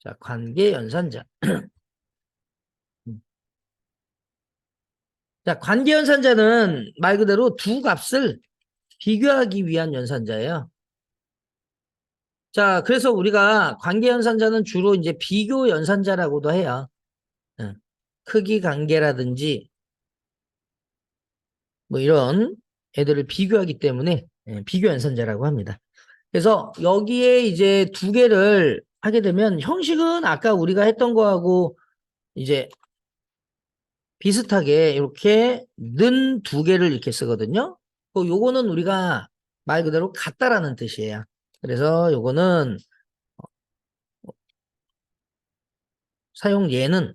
자, 관계 연산자. 음. 자, 관계 연산자는 말 그대로 두 값을 비교하기 위한 연산자예요. 자, 그래서 우리가 관계 연산자는 주로 이제 비교 연산자라고도 해요. 어, 크기 관계라든지 뭐 이런 애들을 비교하기 때문에 비교 연산자라고 합니다. 그래서 여기에 이제 두 개를 하게 되면 형식은 아까 우리가 했던 거하고 이제 비슷하게 이렇게 는 두 개를 이렇게 쓰거든요. 요거는 우리가 말 그대로 같다라는 뜻이에요. 그래서 요거는 사용 예는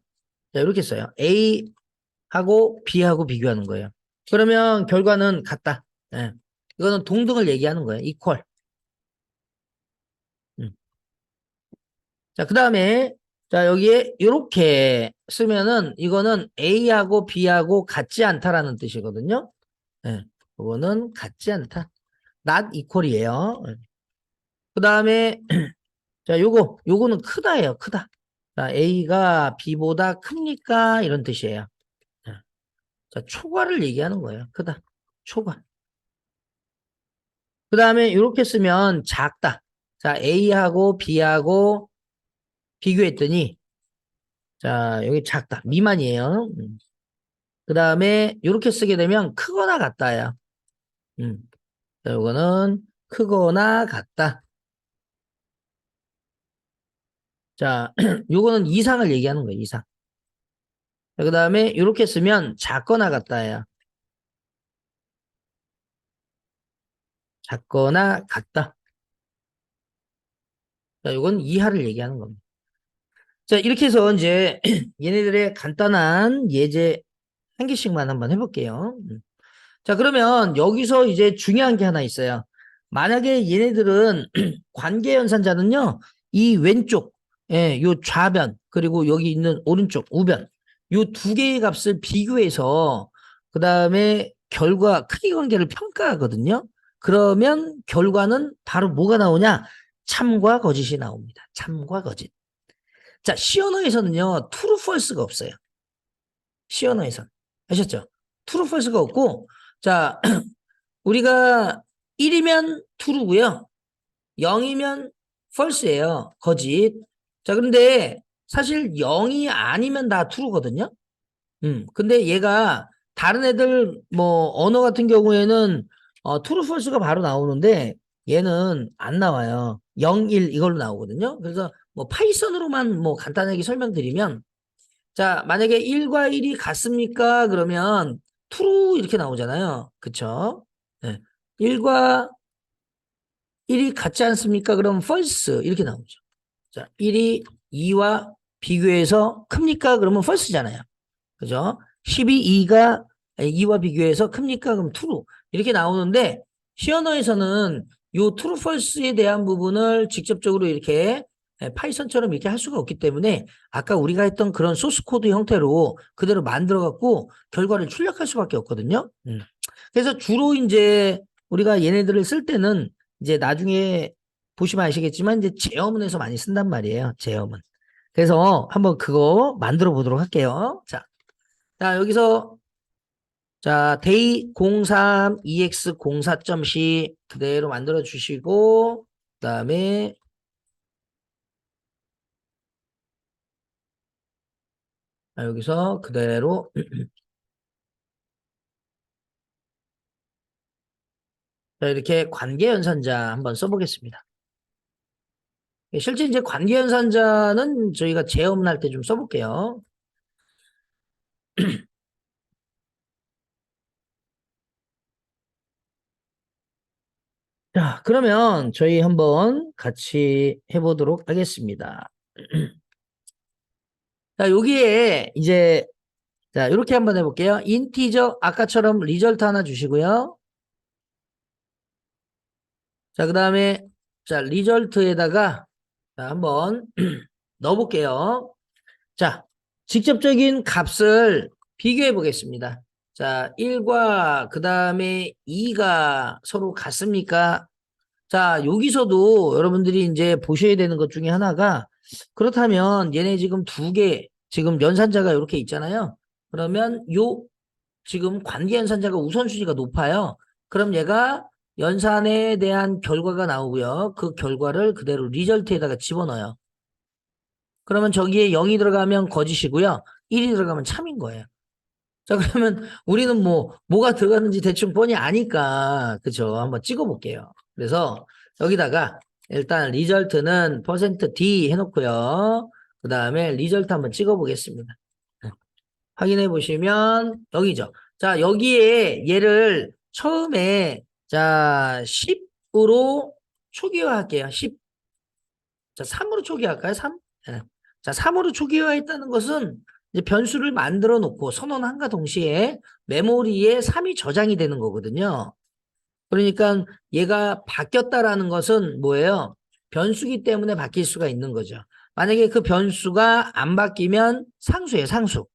이렇게 써요. A하고 B하고 비교하는 거예요. 그러면 결과는 같다. 예. 이거는 동등을 얘기하는 거예요. 이퀄. 음. 자, 그 다음에 자 여기에 이렇게 쓰면은 이거는 A하고 B하고 같지 않다라는 뜻이거든요. 예. 이거는 같지 않다. not equal이에요. 예. 그 다음에 자 요거는 크다예요. 크다. 자, A가 B보다 큽니까? 이런 뜻이에요. 예. 자, 초과를 얘기하는 거예요. 크다. 초과. 그 다음에 이렇게 쓰면 작다. 자, A하고 B하고 비교했더니 자, 여기 작다. 미만이에요. 그 다음에 이렇게 쓰게 되면 크거나 같다야. 음. 자, 이거는 크거나 같다. 자, 요거는 이상을 얘기하는 거예요. 이상. 그 다음에 이렇게 쓰면 작거나 같다야. 작거나 같다. 자, 이건 이하를 얘기하는 겁니다. 자, 이렇게 해서 이제 얘네들의 간단한 예제 한 개씩만 한번 해볼게요. 자, 그러면 여기서 이제 중요한 게 하나 있어요. 만약에 얘네들은 관계연산자는요, 이 왼쪽, 요 좌변, 그리고 여기 있는 오른쪽 우변, 요 두 개의 값을 비교해서, 그 다음에 결과, 크기 관계를 평가하거든요. 그러면 결과는 바로 뭐가 나오냐? 참과 거짓이 나옵니다. 참과 거짓. 자, 시언어에서는요, true, false가 없어요. 시언어에서는. 아셨죠? true, false가 없고, 자, 우리가 1이면 true고요. 0이면 false예요. 거짓. 자, 그런데 사실 0이 아니면 다 true거든요. 근데 얘가 다른 애들 뭐 언어 같은 경우에는 true, false가 바로 나오는데 얘는 안 나와요. 0, 1 이걸로 나오거든요. 그래서 뭐 파이썬으로만 뭐 간단하게 설명드리면 자, 만약에 1과 1이 같습니까? 그러면 true 이렇게 나오잖아요. 그쵸? 네. 1과 1이 같지 않습니까? 그럼 false 이렇게 나오죠. 자, 1이 2와 비교해서 큽니까? 그러면 false잖아요. 그죠? 12, 2가 2와 비교해서 큽니까? 그럼 true. 이렇게 나오는데 시어너에서는 요 true, false에 대한 부분을 직접적으로 이렇게 파이썬처럼 이렇게 할 수가 없기 때문에 아까 우리가 했던 그런 소스 코드 형태로 그대로 만들어 갖고 결과를 출력할 수밖에 없거든요. 그래서 주로 이제 우리가 얘네들을 쓸 때는 이제 나중에 보시면 아시겠지만 이제 제어문에서 많이 쓴단 말이에요. 제어문. 그래서 한번 그거 만들어 보도록 할게요. 자, 여기서 자, 데이 03 EX 04.C 그대로 만들어 주시고 그다음에 여기서 그대로 자, 이렇게 관계연산자 한번 써보겠습니다. 실제 이제 관계연산자는 저희가 재음할 때 좀 써볼게요. 자, 그러면 저희 한번 같이 해보도록 하겠습니다. 자, 여기에 이제, 자, 이렇게 한번 해볼게요. 인티저, 아까처럼 리절트 하나 주시고요. 자, 그 다음에, 자, 리절트에다가, 자, 한번 넣어볼게요. 자, 직접적인 값을 비교해 보겠습니다. 자, 1과 그 다음에 2가 서로 같습니까? 자, 여기서도 여러분들이 이제 보셔야 되는 것 중에 하나가 그렇다면 얘네 지금 두 개, 지금 연산자가 이렇게 있잖아요. 그러면 요 지금 관계 연산자가 우선순위가 높아요. 그럼 얘가 연산에 대한 결과가 나오고요. 그 결과를 그대로 리절트에다가 집어넣어요. 그러면 저기에 0이 들어가면 거짓이고요. 1이 들어가면 참인 거예요. 자, 그러면 우리는 뭐가 들어갔는지 대충 뻔히 아니까, 그죠? 한번 찍어 볼게요. 그래서 여기다가 일단 리절트는 %d 해놓고요. 그 다음에 리절트 한번 찍어 보겠습니다. 확인해 보시면 여기죠. 자, 여기에 얘를 처음에 자, 10으로 초기화할게요. 10. 자, 3으로 초기화할까요? 3? 네. 자, 3으로 초기화했다는 것은 이제 변수를 만들어 놓고 선언한과 동시에 메모리에 3이 저장이 되는 거거든요. 그러니까 얘가 바뀌었다라는 것은 뭐예요? 변수기 때문에 바뀔 수가 있는 거죠. 만약에 그 변수가 안 바뀌면 상수예요, 상수.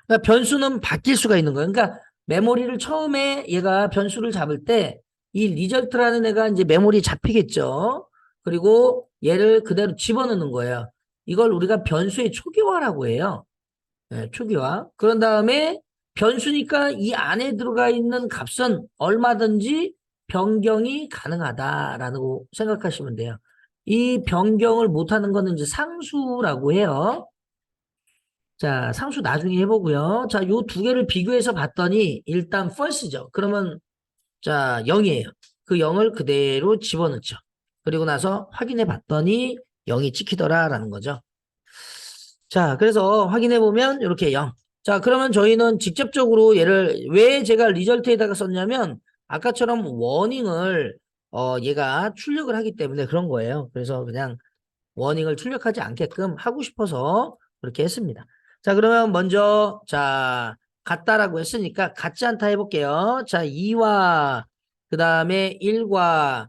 그러니까 변수는 바뀔 수가 있는 거예요. 그러니까 메모리를 처음에 얘가 변수를 잡을 때 이 리절트라는 애가 이제 메모리 잡히겠죠. 그리고 얘를 그대로 집어넣는 거예요. 이걸 우리가 변수의 초기화라고 해요. 네, 초기화. 그런 다음에 변수니까 이 안에 들어가 있는 값은 얼마든지 변경이 가능하다라고 생각하시면 돼요. 이 변경을 못하는 거는 이제 상수라고 해요. 자, 상수 나중에 해보고요. 자, 요 두 개를 비교해서 봤더니 일단 false죠. 그러면 자, 0이에요. 그 0을 그대로 집어넣죠. 그리고 나서 확인해 봤더니 0이 찍히더라라는 거죠. 자, 그래서 확인해 보면 이렇게 0. 자, 그러면 저희는 직접적으로 얘를 왜 제가 리절트에다가 썼냐면 아까처럼 워닝을 얘가 출력을 하기 때문에 그런 거예요. 그래서 그냥 워닝을 출력하지 않게끔 하고 싶어서 그렇게 했습니다. 자, 그러면 먼저 자, 같다라고 했으니까 같지 않다 해볼게요. 자, 2와 그 다음에 1과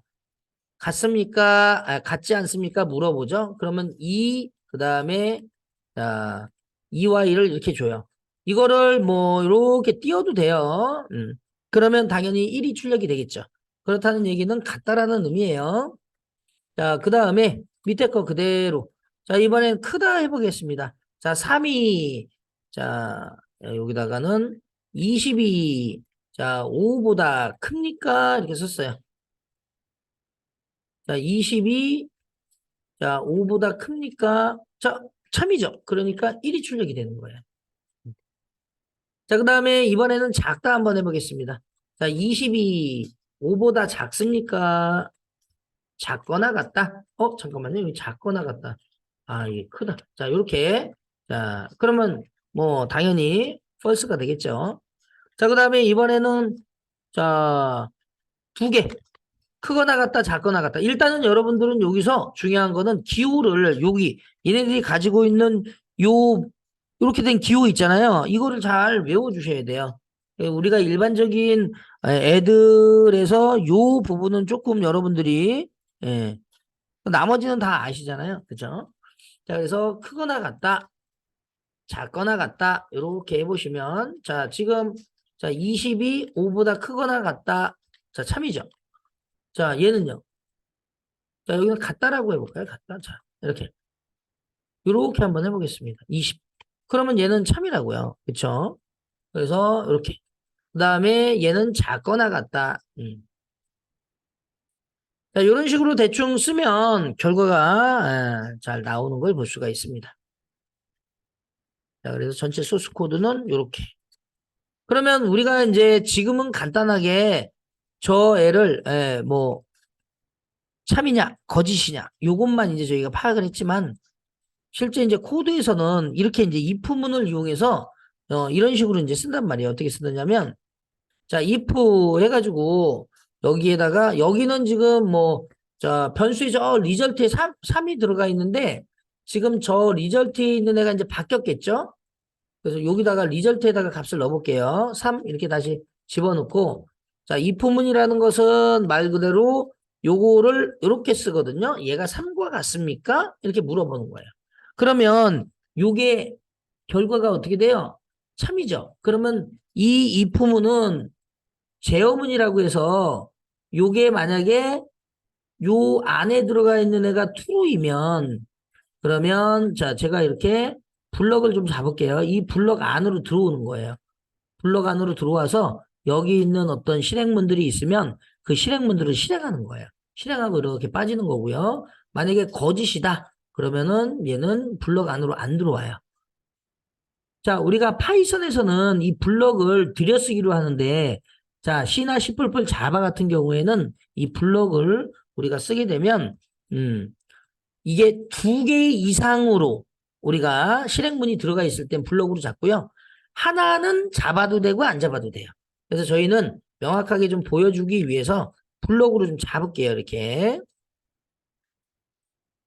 같습니까? 같지 않습니까? 물어보죠. 그러면 2, 그 다음에 자, 2와 1을 이렇게 줘요. 이거를 이렇게 띄워도 돼요. 그러면 당연히 1이 출력이 되겠죠. 그렇다는 얘기는 같다라는 의미예요. 자, 그 다음에 밑에 거 그대로. 자, 이번엔 크다 해보겠습니다. 자, 3이, 자, 여기다가는 20이, 자, 5보다 큽니까? 이렇게 썼어요. 자, 20이, 자, 5보다 큽니까? 자, 참이죠. 그러니까 1이 출력이 되는 거예요. 자, 그 다음에 이번에는 작다 한번 해보겠습니다. 자, 20이 5보다 작습니까? 작거나 같다? 잠깐만요. 여기 작거나 같다. 아, 이게 크다. 자, 요렇게. 자, 그러면 당연히 false가 되겠죠. 자, 그 다음에 이번에는 자, 두 개. 크거나 같다, 작거나 같다. 일단은 여러분들은 여기서 중요한 거는 기호를 여기 얘네들이 가지고 있는 요 이렇게 된 기호 있잖아요. 이거를 잘 외워주셔야 돼요. 우리가 일반적인 애들에서 요 부분은 조금 여러분들이 예, 나머지는 다 아시잖아요. 그죠? 자, 그래서 크거나 같다, 작거나 같다, 이렇게 해보시면, 자, 지금, 자, 20이 5보다 크거나 같다. 자, 참이죠. 자, 얘는요. 자, 여기는 같다라고 해볼까요? 같다. 자, 이렇게. 이렇게 한번 해보겠습니다. 20. 그러면 얘는 참이라고요. 그쵸? 그래서, 이렇게. 그 다음에 얘는 작거나 같다. 자, 이런 식으로 대충 쓰면 결과가 잘 나오는 걸 볼 수가 있습니다. 자, 그래서 전체 소스 코드는 이렇게. 그러면 우리가 이제 지금은 간단하게 저 애를 뭐 참이냐 거짓이냐 요것만 이제 저희가 파악을 했지만 실제 이제 코드에서는 이렇게 이제 if문을 이용해서 이런 식으로 이제 쓴단 말이에요. 어떻게 쓰느냐면 자 if 해가지고 여기에다가 여기는 지금 뭐 자 변수의 저 리절트에 3이 들어가 있는데 지금 저 리절트에 있는 애가 이제 바뀌었겠죠? 그래서 여기다가 리절트에다가 값을 넣어볼게요. 3 이렇게 다시 집어넣고 자 if문이라는 것은 말 그대로 요거를 이렇게 쓰거든요. 얘가 3과 같습니까? 이렇게 물어보는 거예요. 그러면 요게 결과가 어떻게 돼요? 참이죠. 그러면 이 if문은 제어문이라고 해서 요게 만약에 요 안에 들어가 있는 애가 true이면 그러면 자 제가 이렇게 블럭을 좀 잡을게요. 이 블럭 안으로 들어오는 거예요. 블럭 안으로 들어와서 여기 있는 어떤 실행문들이 있으면 그 실행문들을 실행하는 거예요. 실행하고 이렇게 빠지는 거고요. 만약에 거짓이다. 그러면은 얘는 블럭 안으로 안 들어와요. 자, 우리가 파이썬에서는 이 블럭을 들여쓰기로 하는데 자, C나 C++ 자바 같은 경우에는 이 블럭을 우리가 쓰게 되면 이게 2개 이상으로 우리가 실행문이 들어가 있을 땐 블럭으로 잡고요. 하나는 잡아도 되고 안 잡아도 돼요. 그래서 저희는 명확하게 좀 보여주기 위해서 블럭으로 좀 잡을게요. 이렇게.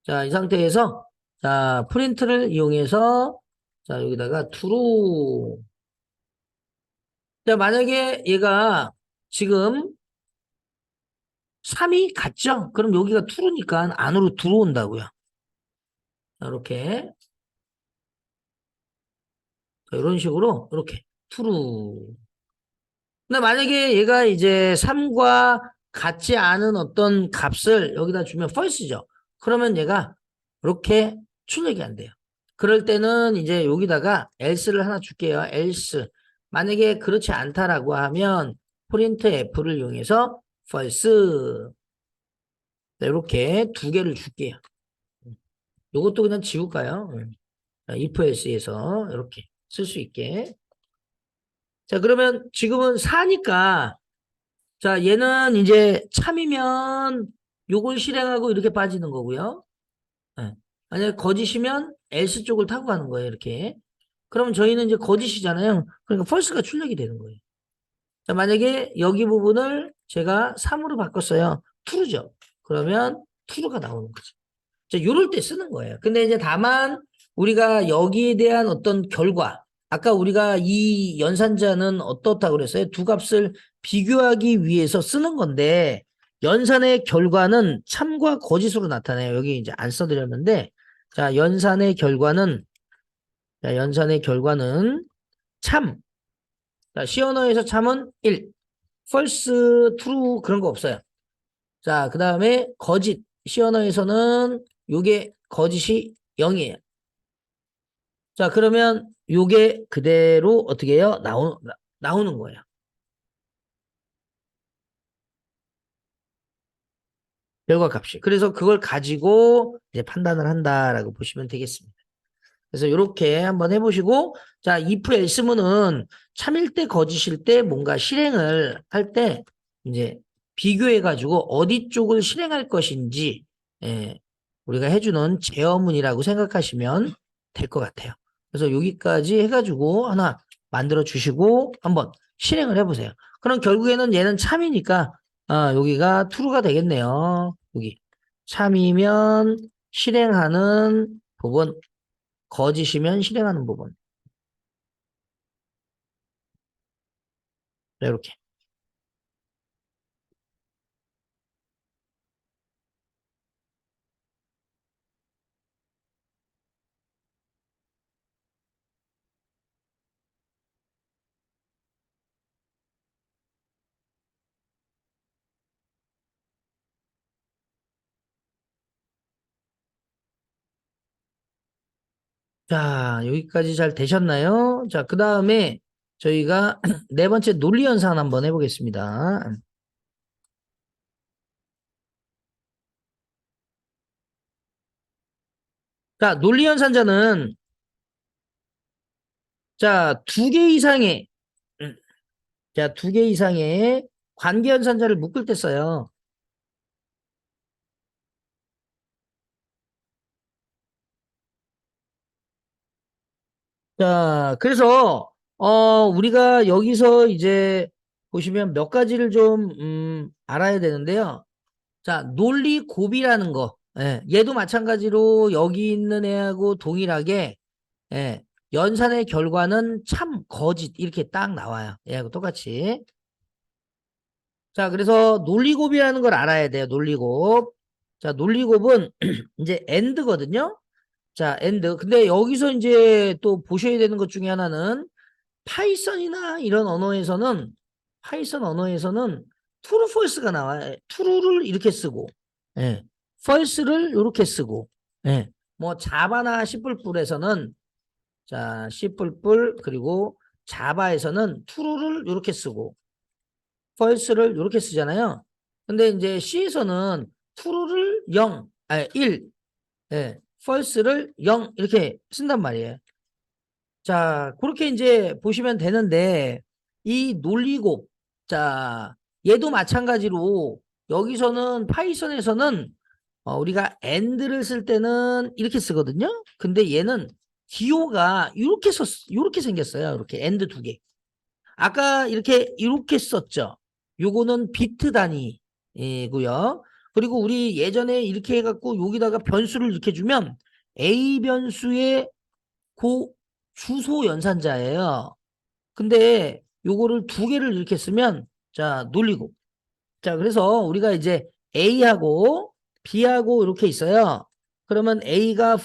자, 이 상태에서 자, 프린트를 이용해서 자, 여기다가 true. 자, 만약에 얘가 지금 3이 같죠? 그럼 여기가 true니까 안으로 들어온다고요. 자, 이렇게. 자, 이런 식으로 이렇게 true. 근데 만약에 얘가 이제 3과 같지 않은 어떤 값을 여기다 주면 false죠. 그러면 얘가 이렇게 출력이 안 돼요. 그럴 때는 이제 여기다가 else를 하나 줄게요. else. 만약에 그렇지 않다라고 하면 printf를 이용해서 false. 이렇게 2개를 줄게요. 이것도 그냥 지울까요? if else에서 이렇게 쓸 수 있게. 자, 그러면 지금은 4니까 자, 얘는 이제 참이면 요걸 실행하고 이렇게 빠지는 거고요. 예. 만약에 거짓이면 else 쪽을 타고 가는 거예요, 이렇게. 그러면 저희는 이제 거짓이잖아요. 그러니까 false가 출력이 되는 거예요. 자, 만약에 여기 부분을 제가 3으로 바꿨어요. true죠. 그러면 true가 나오는 거죠. 자, 요럴 때 쓰는 거예요. 근데 이제 다만 우리가 여기에 대한 어떤 결과, 아까 우리가 이 연산자는 어떻다고 그랬어요? 두 값을 비교하기 위해서 쓰는 건데 연산의 결과는 참과 거짓으로 나타나요. 여기 이제 안 써드렸는데 자, 연산의 결과는 참. 자, C 언어에서 참은 1, false, true 그런 거 없어요. 자, 그 다음에 거짓. C 언어에서는 요게 거짓이 0이에요. 자, 그러면 요게 그대로 어떻게 해요? 나오는 거예요. 결과값이. 그래서 그걸 가지고 이제 판단을 한다라고 보시면 되겠습니다. 그래서 이렇게 한번 해보시고, 자, if else문은 참일 때 거짓일 때 뭔가 실행을 할 때 이제 비교해가지고 어디 쪽을 실행할 것인지, 예, 우리가 해주는 제어문이라고 생각하시면 될 것 같아요. 그래서 여기까지 해가지고 하나 만들어 주시고 한번 실행을 해보세요. 그럼 결국에는 얘는 참이니까, 여기가 true가 되겠네요. 여기. 참이면 실행하는 부분, 거짓이면 실행하는 부분. 네, 이렇게. 자, 여기까지 잘 되셨나요? 자, 그 다음에 저희가 네 번째 논리 연산 한번 해보겠습니다. 자, 논리 연산자는 자, 2개 이상의 자, 2개 이상의 관계연산자를 묶을 때 써요. 자, 그래서 우리가 여기서 이제 보시면 몇 가지를 좀 알아야 되는데요. 자, 논리 곱이라는 거. 예, 얘도 마찬가지로 여기 있는 애하고 동일하게 예, 연산의 결과는 참, 거짓 이렇게 딱 나와요. 얘하고 똑같이. 자, 그래서 논리곱이라는 걸 알아야 돼요. 논리곱. 자, 논리곱은 이제 AND거든요. 자, AND. 근데 여기서 이제 또 보셔야 되는 것 중에 하나는 파이썬이나 이런 언어에서는 파이썬 언어에서는 true, false가 나와요. true를 이렇게 쓰고, 예, false를 이렇게 쓰고, 예, 뭐 자바나 C++에서는 자, C++ 그리고 자바에서는 true를 이렇게 쓰고, false를 이렇게 쓰잖아요. 근데 이제 C에서는 true를 0, 아니 1, 예, false를 0 이렇게 쓴단 말이에요. 자, 그렇게 이제 보시면 되는데, 이 논리곱, 자, 얘도 마찬가지로 여기서는 파이썬에서는 우리가 and를 쓸 때는 이렇게 쓰거든요. 근데 얘는 기호가 이렇게 생겼어요. 이렇게 and 두 개. 아까 이렇게 썼죠. 요거는 비트 단위고요. 그리고 우리 예전에 이렇게 해갖고 여기다가 변수를 이렇게 주면 A 변수의 고 주소 연산자예요. 근데 요거를 두 개를 이렇게 쓰면 자, 놀리고. 자, 그래서 우리가 이제 A하고 B하고 이렇게 있어요. 그러면 A가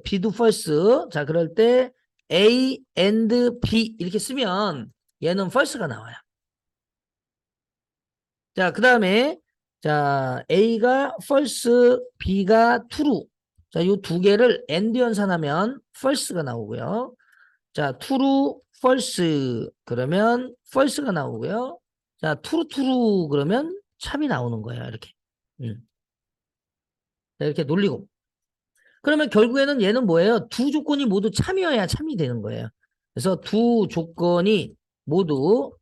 B도 false. 자, 그럴 때 A and B 이렇게 쓰면 얘는 false가 나와요. 자, 그 다음에 자, A가 false, B가 true. 자, 요 두 개를 and 연산하면 false가 나오고요. 자, true, false 그러면 false가 나오고요. 자, true 그러면 참이 나오는 거예요. 이렇게. 음. 자, 이렇게 놀리고. 그러면 결국에는 얘는 뭐예요? 두 조건이 모두 참이어야 참이 되는 거예요. 그래서 두 조건이 모두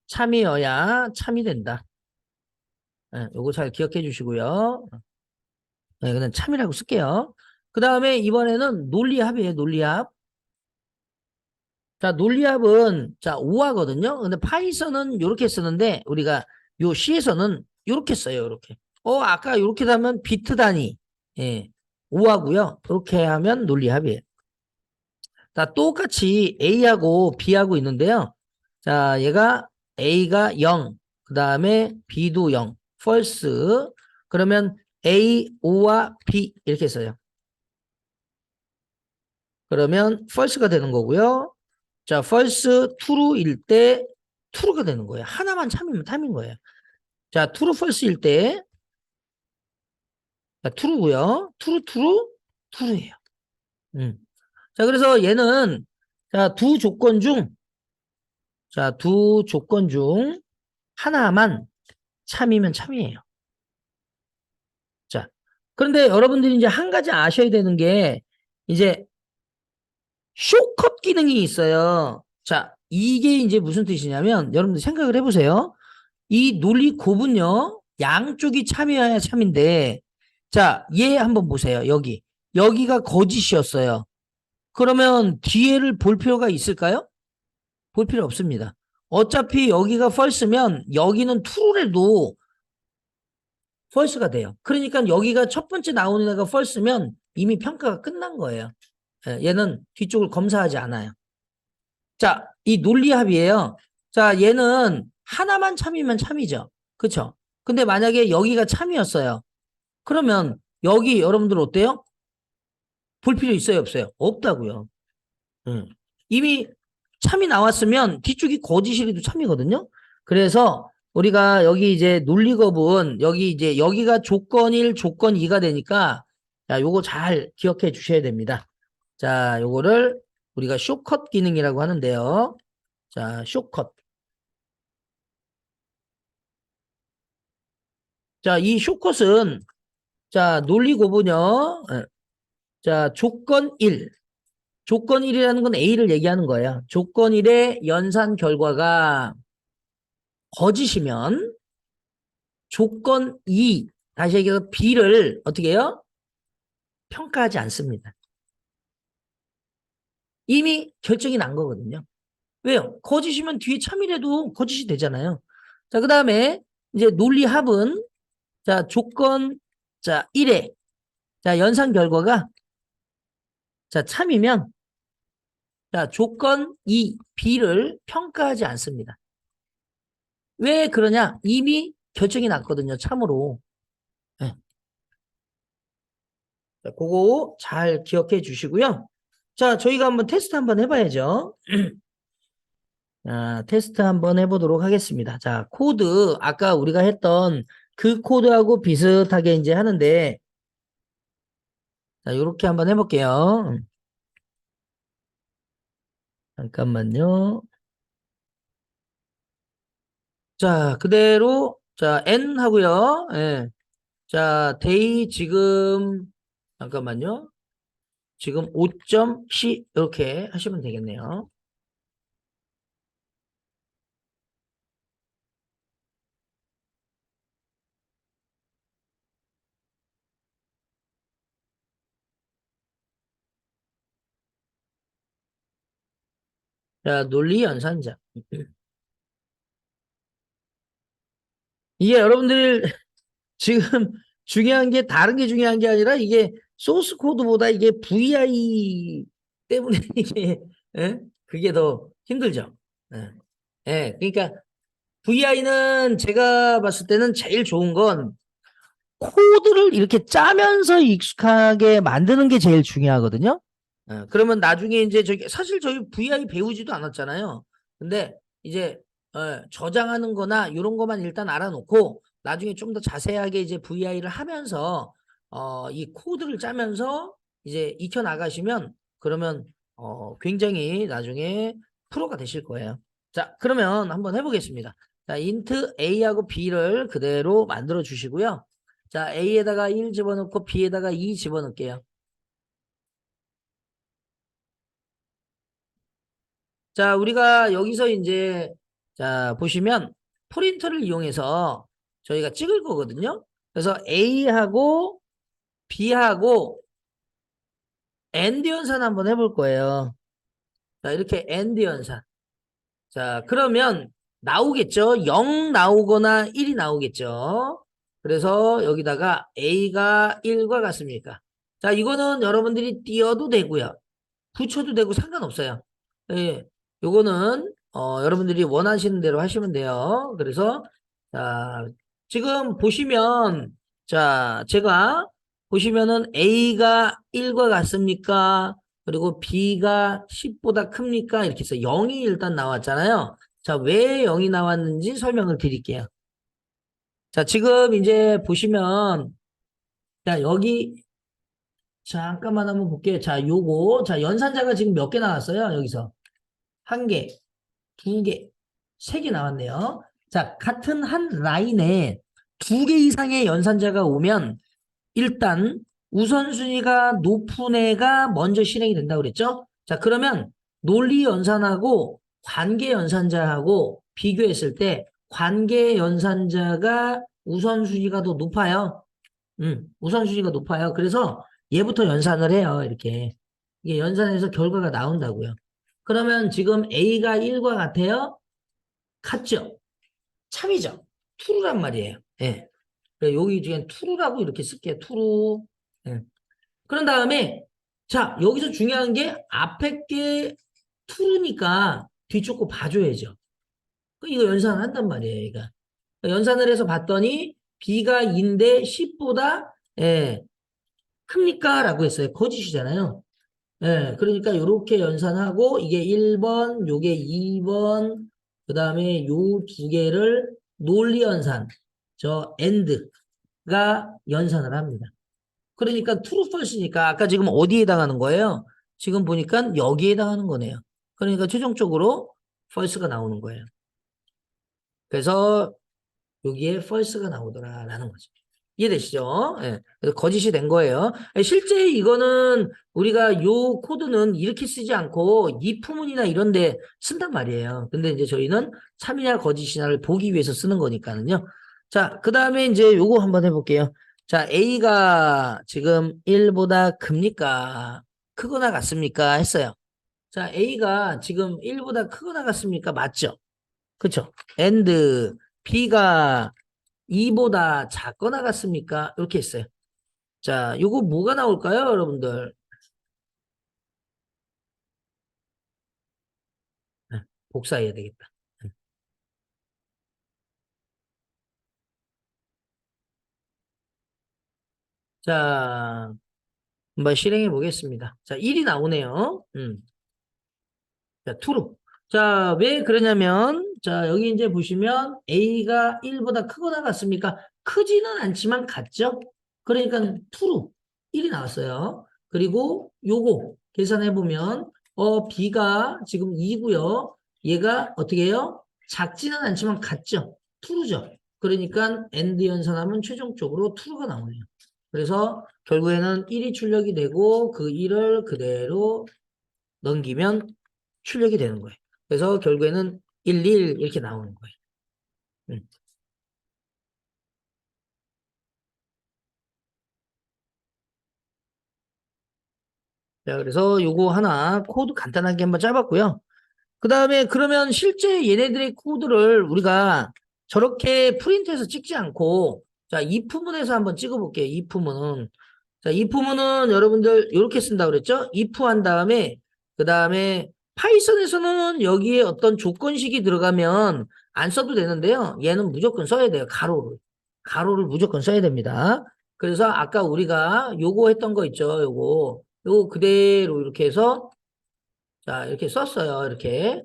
참이어야 참이 된다. 예, 요거 잘 기억해 주시고요. 네, 그냥 참이라고 쓸게요. 그 다음에 이번에는 논리합이에요. 논리합. 자, 논리합은 자, 오하거든요. 근데 파이썬은 이렇게 쓰는데 우리가 요 C에서는 이렇게 써요. 이렇게. 아까 이렇게 하면 비트 단위. 예. 오하고요. 이렇게 하면 논리합이에요. 자, 똑같이 A하고 B하고 있는데요. 자, 얘가 A가 0, 그 다음에 B도 0, false. 그러면 A, O와 B 이렇게 써요. 그러면 false가 되는 거고요. 자, false, true일 때 true가 되는 거예요. 하나만 참이면 참인 거예요. 자, true, false일 때 자, true고요. true예요. 자, 그래서 얘는 자, 두 조건 중 하나만 참이면 참이에요. 자, 그런데 여러분들이 이제 한 가지 아셔야 되는 게 이제 쇼컷 기능이 있어요. 자, 이게 이제 무슨 뜻이냐면 여러분들 생각을 해보세요. 이 논리 곱은요, 양쪽이 참여해야 참인데, 자, 얘 한번 보세요. 여기가 거짓이었어요. 그러면 뒤에를 볼 필요가 있을까요? 볼 필요 없습니다. 어차피 여기가 false면 여기는 true래도 false가 돼요. 그러니까 여기가 첫 번째 나오는 애가 false면 이미 평가가 끝난 거예요. 얘는 뒤쪽을 검사하지 않아요. 자, 이 논리합이에요. 자, 얘는 하나만 참이면 참이죠. 그쵸? 근데 만약에 여기가 참이었어요. 그러면 여기 여러분들 어때요? 볼 필요 있어요, 없어요? 없다고요. 이미 참이 나왔으면 뒤쪽이 거짓이라도 참이거든요. 그래서 우리가 여기 이제 논리겁은 여기 이제 여기가 조건 1, 조건 2가 되니까 자, 요거 잘 기억해 주셔야 됩니다. 자, 요거를 우리가 쇼컷 기능이라고 하는데요. 자, 쇼컷. 자, 이 쇼컷은 자, 논리고분요. 자, 조건 1. 조건 1이라는 건 A를 얘기하는 거예요. 조건 1의 연산 결과가 거짓이면 조건 2, 다시 얘기해서 B를 어떻게 해요? 평가하지 않습니다. 이미 결정이 난 거거든요. 왜요? 거짓이면 뒤에 참이라도 거짓이 되잖아요. 자, 그 다음에 이제 논리합은 자, 조건 자, 1에 자, 연산 결과가 자, 참이면 자, 조건 2, B를 평가하지 않습니다. 왜 그러냐? 이미 결정이 났거든요. 참으로. 네. 자, 그거 잘 기억해 주시고요. 자, 저희가 한번 테스트 한번 해봐야죠. 테스트 한번 해보도록 하겠습니다. 자, 코드, 아까 우리가 했던 그 코드하고 비슷하게 이제 하는데, 자, 요렇게 한번 해볼게요. 잠깐만요. 자, 그대로, 자, N 하고요. 예. 자, 데이 지금, 잠깐만요. 지금 5.C 이렇게 하시면 되겠네요. 자, 논리 연산자. 이게 여러분들 지금 중요한 게 다른 게 중요한 게 아니라 이게 소스 코드보다 이게 VI 때문에 이게 예? 그게 더 힘들죠. 예. 예. 그러니까 VI는 제가 봤을 때는 제일 좋은 건 코드를 이렇게 짜면서 익숙하게 만드는 게 제일 중요하거든요. 그러면 나중에 이제 저기 사실 저희 VI 배우지도 않았잖아요. 근데 이제 저장하는 거나 이런 것만 일단 알아놓고 나중에 좀 더 자세하게 이제 VI를 하면서 이 코드를 짜면서 이제 익혀 나가시면 그러면 굉장히 나중에 프로가 되실 거예요. 자, 그러면 한번 해보겠습니다. 자, 인트 A하고 B를 그대로 만들어 주시고요. 자, A에다가 1 집어넣고 B에다가 2 집어넣을게요. 자, 우리가 여기서 이제, 자, 보시면 프린터를 이용해서 저희가 찍을 거거든요. 그래서 A하고 B하고 AND 연산 한번 해볼 거예요. 자, 이렇게 AND 연산. 자, 그러면 나오겠죠? 0 나오거나 1이 나오겠죠? 그래서 여기다가 A가 1과 같습니까? 자, 이거는 여러분들이 띄워도 되고요. 붙여도 되고 상관없어요. 예, 요거는 여러분들이 원하시는 대로 하시면 돼요. 그래서 자, 지금 보시면 자, 제가 보시면은 A가 1과 같습니까? 그리고 B가 10보다 큽니까? 이렇게 해서 0이 일단 나왔잖아요. 자, 왜 0이 나왔는지 설명을 드릴게요. 자, 지금 이제 보시면 자, 여기 잠깐만 한번 볼게요. 자, 요거 자, 연산자가 지금 몇 개 나왔어요? 여기서 한 개, 두 개, 세 개 나왔네요. 자, 같은 한 라인에 두 개 이상의 연산자가 오면 일단 우선순위가 높은 애가 먼저 실행이 된다고 그랬죠? 자, 그러면 논리 연산하고 관계 연산자하고 비교했을 때 관계 연산자가 우선순위가 더 높아요. 우선순위가 높아요. 그래서 얘부터 연산을 해요. 이렇게. 이게 연산해서 결과가 나온다고요. 그러면 지금 A가 1과 같아요? 같죠? 참이죠? true란 말이에요. 예. 여기 중에 true라고 이렇게 쓸게요. true. 예. 그런 다음에 자, 여기서 중요한 게 앞에 게 true니까 뒤쪽 거 봐줘야죠. 이거 연산을 한단 말이에요. 얘가. 연산을 해서 봤더니 B가 2인데 10보다 예, 큽니까? 라고 했어요. 거짓이잖아요. 예, 그러니까 이렇게 연산하고 이게 1번, 요게 2번, 그 다음에 요 두 개를 논리 연산, 저 AND가 연산을 합니다. 그러니까 true false니까 아까 지금 어디에 해당하는 거예요? 지금 보니까 여기에 해당하는 거네요. 그러니까 최종적으로 false가 나오는 거예요. 그래서 여기에 false가 나오더라라는 거죠. 이해되시죠? 예. 그래서 거짓이 된 거예요. 실제 이거는 우리가 요 코드는 이렇게 쓰지 않고 if문이나 이런 데 쓴단 말이에요. 근데 이제 저희는 참이냐 거짓이냐를 보기 위해서 쓰는 거니까는요. 자, 그 다음에 이제 요거 한번 해볼게요. 자, A가 지금 1보다 큽니까? 크거나 같습니까? 했어요. 자, A가 지금 1보다 크거나 같습니까? 맞죠? 그쵸? and B가 2보다 작거나 같습니까? 이렇게 했어요. 자, 요거 뭐가 나올까요, 여러분들? 네, 복사해야 되겠다. 네. 자, 한번 실행해 보겠습니다. 자, 1이 나오네요. 자, true. 자, 왜 그러냐면, 자, 여기 이제 보시면 A가 1보다 크거나 같습니까? 크지는 않지만 같죠? 그러니까 true. 1이 나왔어요. 그리고 요거 계산해보면, B가 지금 2고요. 얘가 어떻게 해요? 작지는 않지만 같죠? true죠. 그러니까 AND 연산하면 최종적으로 true가 나오네요. 그래서 결국에는 1이 출력이 되고 그 1을 그대로 넘기면 출력이 되는 거예요. 그래서 결국에는 1, 1 이렇게 나오는 거예요. 음. 자, 그래서 요거 하나 코드 간단하게 한번 짜봤고요. 그 다음에 그러면 실제 얘네들의 코드를 우리가 저렇게 프린트해서 찍지 않고 자, if문에서 한번 찍어볼게요. if문은. 자, if문은 여러분들 이렇게 쓴다 그랬죠? if 한 다음에 그 다음에 파이썬에서는 여기에 어떤 조건식이 들어가면 안 써도 되는데요. 얘는 무조건 써야 돼요. 가로를. 가로를 무조건 써야 됩니다. 그래서 아까 우리가 요거 했던 거 있죠. 요거 그대로 이렇게 해서 자, 이렇게 썼어요. 이렇게.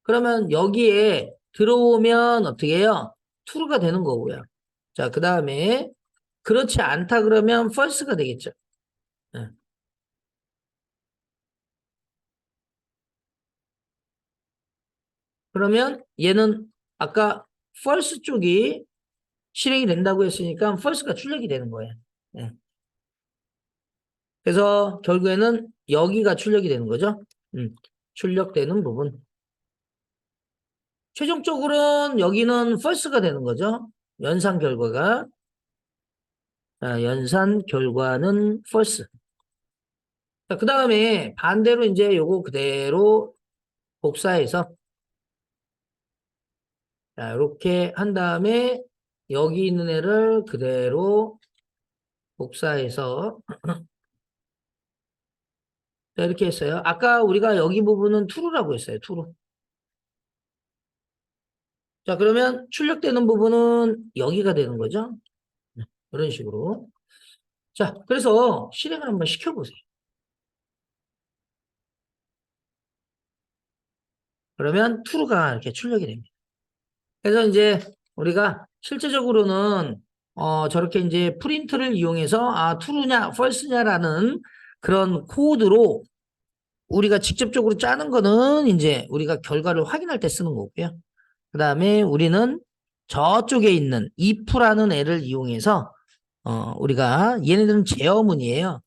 그러면 여기에 들어오면 어떻게 해요? true가 되는 거고요. 자, 그 다음에 그렇지 않다 그러면 false가 되겠죠. 예. 그러면 얘는 아까 false 쪽이 실행이 된다고 했으니까 false가 출력이 되는 거예요. 예. 그래서 결국에는 여기가 출력이 되는 거죠. 출력되는 부분. 최종적으로는 여기는 false가 되는 거죠. 연산 결과가. 자, 연산 결과는 false. 자, 그 다음에 반대로 이제 요거 그대로 복사해서 자, 이렇게 한 다음에 여기 있는 애를 그대로 복사해서 자, 이렇게 했어요. 아까 우리가 여기 부분은 true라고 했어요. true. 자, 그러면 출력되는 부분은 여기가 되는 거죠. 이런 식으로. 자, 그래서 실행을 한번 시켜보세요. 그러면 true가 이렇게 출력이 됩니다. 그래서 이제 우리가 실제적으로는 저렇게 이제 프린트를 이용해서 true냐 false냐라는 그런 코드로 우리가 직접적으로 짜는 거는 이제 우리가 결과를 확인할 때 쓰는 거고요. 그 다음에 우리는 저쪽에 있는 if라는 애를 이용해서 우리가 얘네들은 제어문이에요.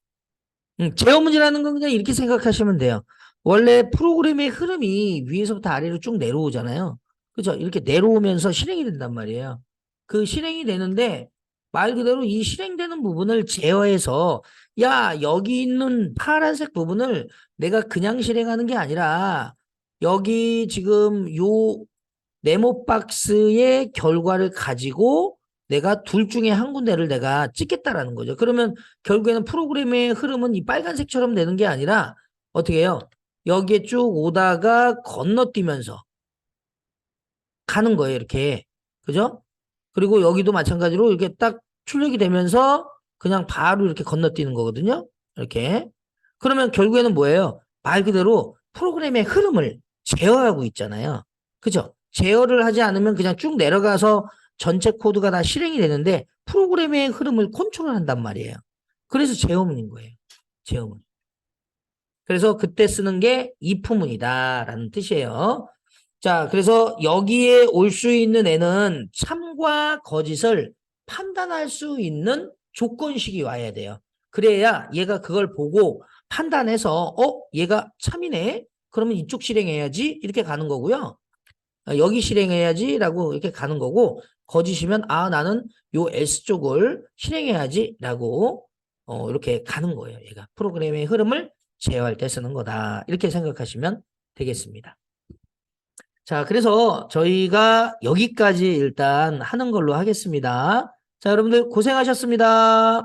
제어문이라는 건 그냥 이렇게 생각하시면 돼요. 원래 프로그램의 흐름이 위에서부터 아래로 쭉 내려오잖아요. 그죠? 이렇게 내려오면서 실행이 된단 말이에요. 그 실행이 되는데 말 그대로 이 실행되는 부분을 제어해서 야, 여기 있는 파란색 부분을 내가 그냥 실행하는 게 아니라 여기 지금 요 네모 박스의 결과를 가지고 내가 둘 중에 한 군데를 내가 찍겠다라는 거죠. 그러면 결국에는 프로그램의 흐름은 이 빨간색처럼 되는 게 아니라 어떻게 해요? 여기에 쭉 오다가 건너뛰면서 가는 거예요. 이렇게. 그죠? 그리고 여기도 마찬가지로 이렇게 딱 출력이 되면서 그냥 바로 이렇게 건너뛰는 거거든요. 이렇게. 그러면 결국에는 뭐예요? 말 그대로 프로그램의 흐름을 제어하고 있잖아요. 그죠? 제어를 하지 않으면 그냥 쭉 내려가서 전체 코드가 다 실행이 되는데 프로그램의 흐름을 컨트롤한단 말이에요. 그래서 제어문인 거예요. 제어문. 그래서 그때 쓰는 게 if문이다라는 뜻이에요. 자, 그래서 여기에 올 수 있는 애는 참과 거짓을 판단할 수 있는 조건식이 와야 돼요. 그래야 얘가 그걸 보고 판단해서 얘가 참이네? 그러면 이쪽 실행해야지 이렇게 가는 거고요. 여기 실행해야지 라고 이렇게 가는 거고 거짓이면 나는 요 S쪽을 실행해야지 라고 이렇게 가는 거예요. 얘가 프로그램의 흐름을 제어할 때 쓰는 거다. 이렇게 생각하시면 되겠습니다. 자, 그래서 저희가 여기까지 일단 하는 걸로 하겠습니다. 자, 여러분들 고생하셨습니다.